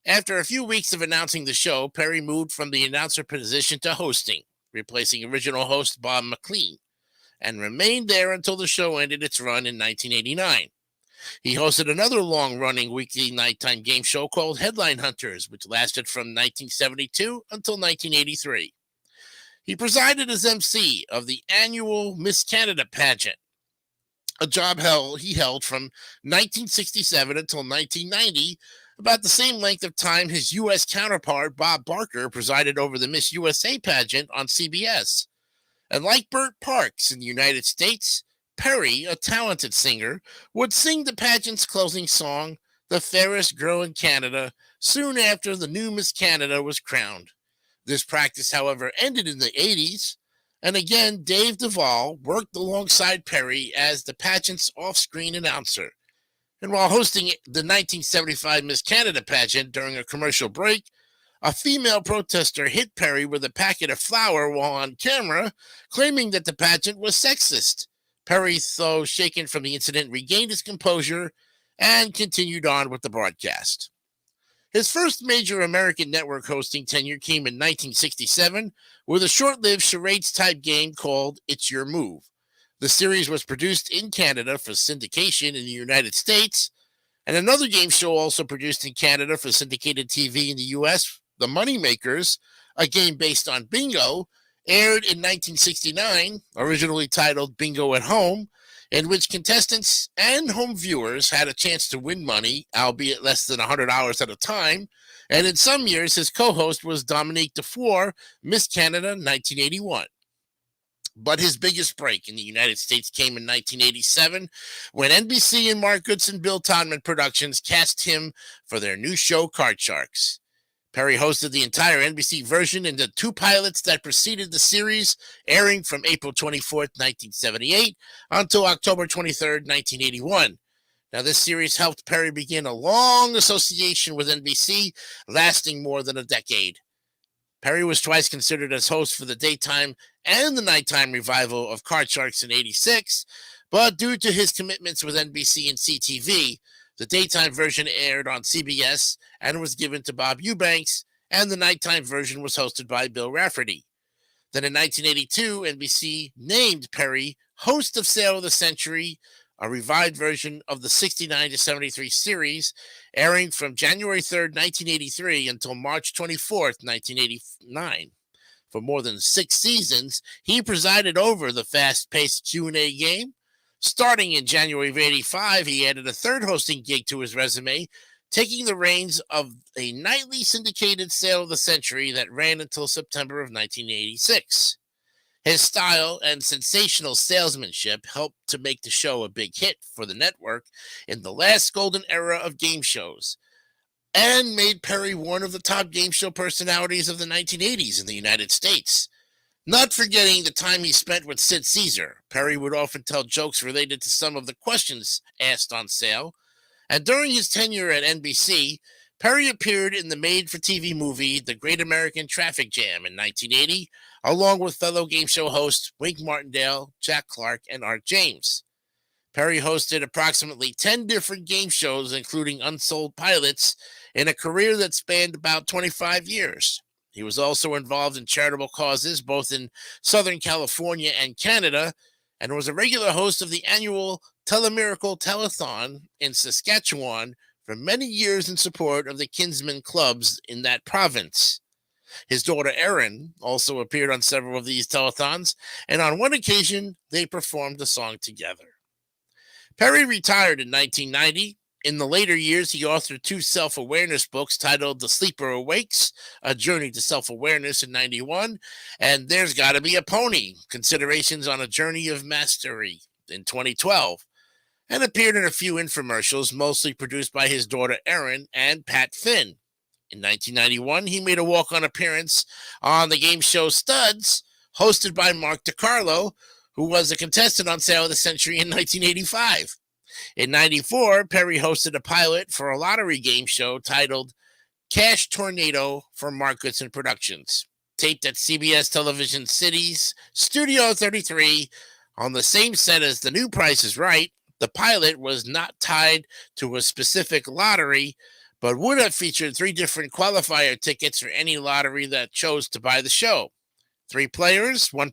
After a few weeks of announcing the show, Perry moved from the announcer position to hosting, replacing original host Bob McLean, and remained there until the show ended its run in 1989. He hosted another long-running weekly nighttime game show called Headline Hunters, which lasted from 1972 until 1983. He presided as MC of the annual Miss Canada pageant, a job he held from 1967 until 1990, about the same length of time his U.S. counterpart, Bob Barker, presided over the Miss USA pageant on CBS. And like Burt Parks in the United States, Perry, a talented singer, would sing the pageant's closing song, The Fairest Girl in Canada, soon after the new Miss Canada was crowned. This practice, however, ended in the 80s, and again, Dave Duvall worked alongside Perry as the pageant's off-screen announcer. And while hosting the 1975 Miss Canada pageant during a commercial break, a female protester hit Perry with a packet of flour while on camera, claiming that the pageant was sexist. Perry, though shaken from the incident, regained his composure and continued on with the broadcast. His first major American network hosting tenure came in 1967 with a short-lived charades-type game called It's Your Move. The series was produced in Canada for syndication in the United States, and another game show also produced in Canada for syndicated TV in the U.S., The Moneymakers, a game based on bingo, aired in 1969, originally titled Bingo at Home, in which contestants and home viewers had a chance to win money, albeit less than $100 at a time, and in some years his co-host was Dominique Dufour, Miss Canada 1981. But his biggest break in the United States came in 1987 when NBC and Mark Goodson Bill Todman Productions cast him for their new show Card Sharks. Perry hosted the entire NBC version in the 2 pilots that preceded the series, airing from April 24th, 1978 until October 23rd, 1981. Now, this series helped Perry begin a long association with NBC, lasting more than a decade. Perry was twice considered as host for the daytime and the nighttime revival of Card Sharks in '86, but due to his commitments with NBC and CTV, the daytime version aired on CBS and was given to Bob Eubanks, and the nighttime version was hosted by Bill Rafferty. Then in 1982, NBC named Perry host of Sale of the Century, a revived version of the 69 to 73 series, airing from January 3rd, 1983 until March 24th, 1989. For more than 6 seasons, he presided over the fast-paced Q&A game. Starting in January of 85, he added a third hosting gig to his resume, taking the reins of a nightly syndicated Sale of the Century that ran until September of 1986. His style and sensational salesmanship helped to make the show a big hit for the network in the last golden era of game shows, and made Perry one of the top game show personalities of the 1980s in the United States. Not forgetting the time he spent with Sid Caesar, Perry would often tell jokes related to some of the questions asked on Sale. And during his tenure at NBC, Perry appeared in the made-for-TV movie The Great American Traffic Jam in 1980, along with fellow game show hosts Wink Martindale, Jack Clark, and Art James. Perry hosted approximately 10 different game shows, including Unsold Pilots, in a career that spanned about 25 years. He was also involved in charitable causes both in Southern California and Canada, and was a regular host of the annual Telemiracle Telethon in Saskatchewan for many years in support of the Kinsmen clubs in that province. His daughter Erin also appeared on several of these telethons, and on one occasion they performed a song together. Perry retired in 1990. In the later years, he authored 2 self-awareness books titled The Sleeper Awakes, A Journey to Self-Awareness in 91, and There's Gotta Be a Pony, Considerations on a Journey of Mastery in 2012, and appeared in a few infomercials, mostly produced by his daughter Erin and Pat Finn. In 1991, he made a walk-on appearance on the game show Studs, hosted by Mark DiCarlo, who was a contestant on Sale of the Century in 1985. In 94, Perry hosted a pilot for a lottery game show titled Cash Tornado for Mark Goodson Productions, taped at CBS Television City's Studio 33 on the same set as The New Price is Right. The pilot was not tied to a specific lottery, but would have featured 3 different qualifier tickets for any lottery that chose to buy the show. 3 players, 1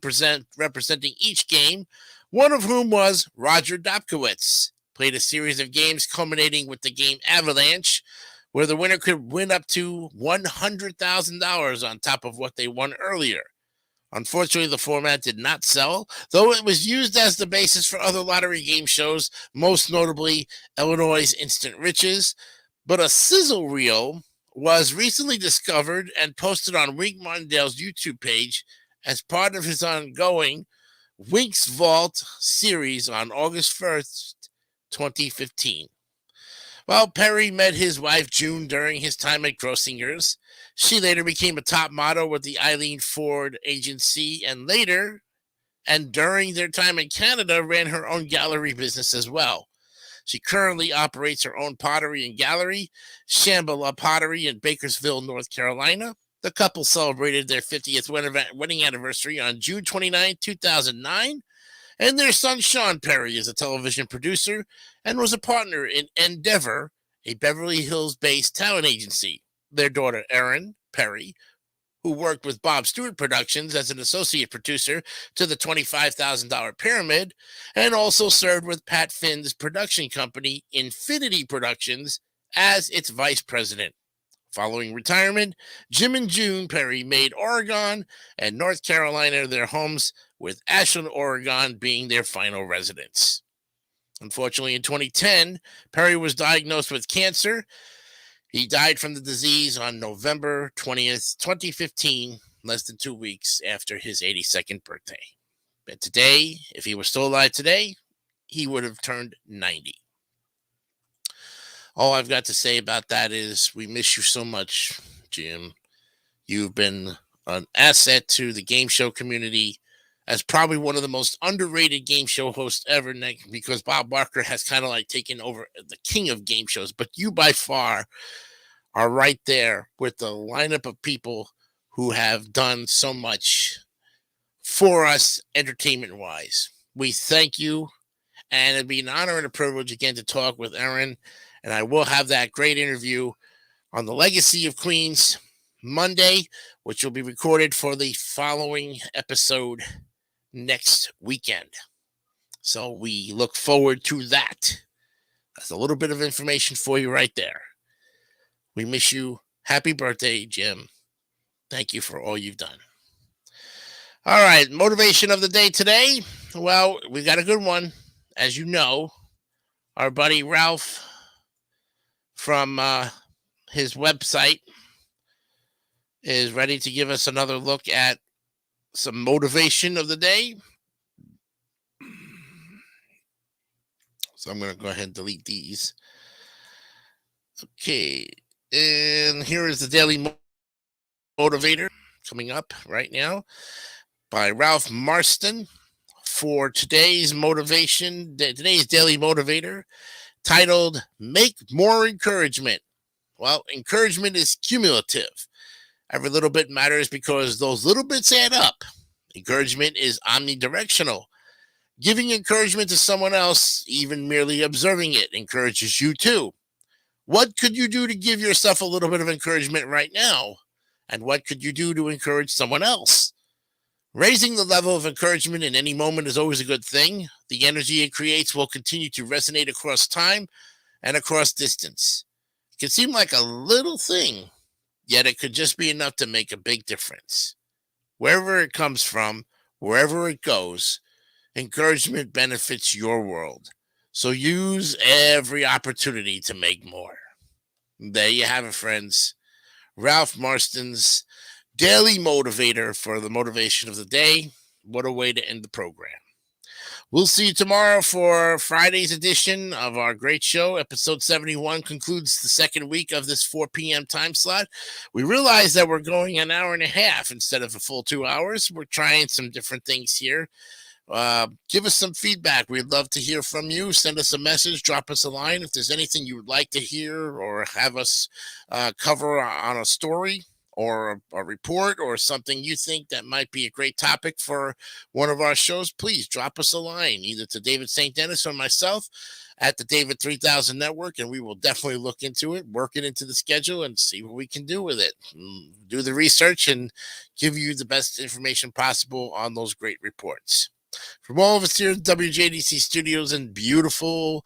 representing each game, one of whom was Roger Dobkowitz. Played a series of games culminating with the game Avalanche, where the winner could win up to $100,000 on top of what they won earlier. Unfortunately, the format did not sell, though it was used as the basis for other lottery game shows, most notably Illinois' Instant Riches. But a sizzle reel was recently discovered and posted on Wink Martindale's YouTube page as part of his ongoing Wink's Vault series on August 1st, 2015. Well, Perry met his wife June during his time at Grossinger's. She later became a top model with the Eileen Ford agency, and during their time in Canada, ran her own gallery business as well. She currently operates her own pottery and gallery, Shambhala Pottery in Bakersville, North Carolina. The couple celebrated their 50th wedding anniversary on June 29, 2009. And their son, Sean Perry, is a television producer and was a partner in Endeavor, a Beverly Hills-based talent agency. Their daughter, Erin Perry, who worked with Bob Stewart Productions as an associate producer to the $25,000 Pyramid, and also served with Pat Finn's production company, Infinity Productions, as its vice president. Following retirement, Jim and June Perry made Oregon and North Carolina their homes, with Ashland, Oregon being their final residence. Unfortunately, in 2010, Perry was diagnosed with cancer. He died from the disease on November 20th, 2015, less than 2 weeks after his 82nd birthday. But today, if he was still alive today, he would have turned 90. All I've got to say about that is we miss you so much, Jim. You've been an asset to the game show community as probably one of the most underrated game show hosts ever, Nick, because Bob Barker has kind of like taken over the king of game shows. But you by far are right there with the lineup of people who have done so much for us entertainment-wise. We thank you, and it'd be an honor and a privilege again to talk with Erin. And I will have that great interview on the Legacy of Queens Monday, which will be recorded for the following episode next weekend. So we look forward to that. That's a little bit of information for you right there. We miss you. Happy birthday, Jim. Thank you for all you've done. All right, motivation of the day today. Well, we got a good one. As you know, our buddy Ralph from his website is ready to give us another look at some motivation of the day. So I'm going to go ahead and delete these. Okay. And here is the Daily Motivator coming up right now by Ralph Marston for today's motivation, today's Daily Motivator, titled Make More Encouragement. Well, encouragement is cumulative. Every little bit matters because those little bits add up. Encouragement is omnidirectional. Giving encouragement to someone else, even merely observing it, encourages you too. What could you do to give yourself a little bit of encouragement right now? And what could you do to encourage someone else? Raising the level of encouragement in any moment is always a good thing. The energy it creates will continue to resonate across time and across distance. It can seem like a little thing, yet it could just be enough to make a big difference. Wherever it comes from, wherever it goes, encouragement benefits your world. So use every opportunity to make more. There you have it, friends. Ralph Marston's Daily Motivator for the motivation of the day. What a way to end the program. We'll see you tomorrow for Friday's edition of our great show. Episode 71 concludes the second week of this 4 p.m. time slot. We realize that we're going an hour and a half instead of a full 2 hours. We're trying some different things here. Give us some feedback. We'd love to hear from you. Send us a message, drop us a line if there's anything you would like to hear or have us cover on a story or a report or something you think that might be a great topic for one of our shows. Please drop us a line either to David St. Dennis or myself at the David 3000 Network, and we will definitely look into it, work it into the schedule, and see what we can do with it. Do the research and give you the best information possible on those great reports. From all of us here at WJDC Studios in beautiful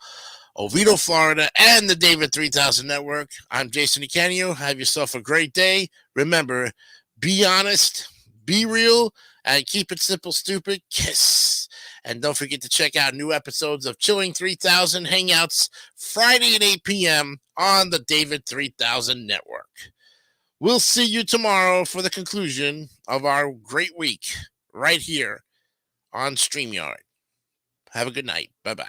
Oviedo, Florida, and the David 3000 Network, I'm Jason Icanio. Have yourself a great day. Remember, be honest, be real, and keep it simple, stupid. Kiss. And don't forget to check out new episodes of Chilling 3000 Hangouts Friday at 8 p.m. on the David 3000 Network. We'll see you tomorrow for the conclusion of our great week right here on StreamYard. Have a good night. Bye-bye.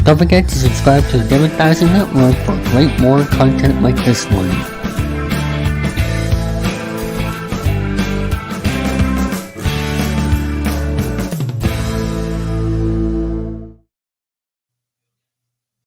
Don't forget to subscribe to the David Dyson Network for great more content like this one.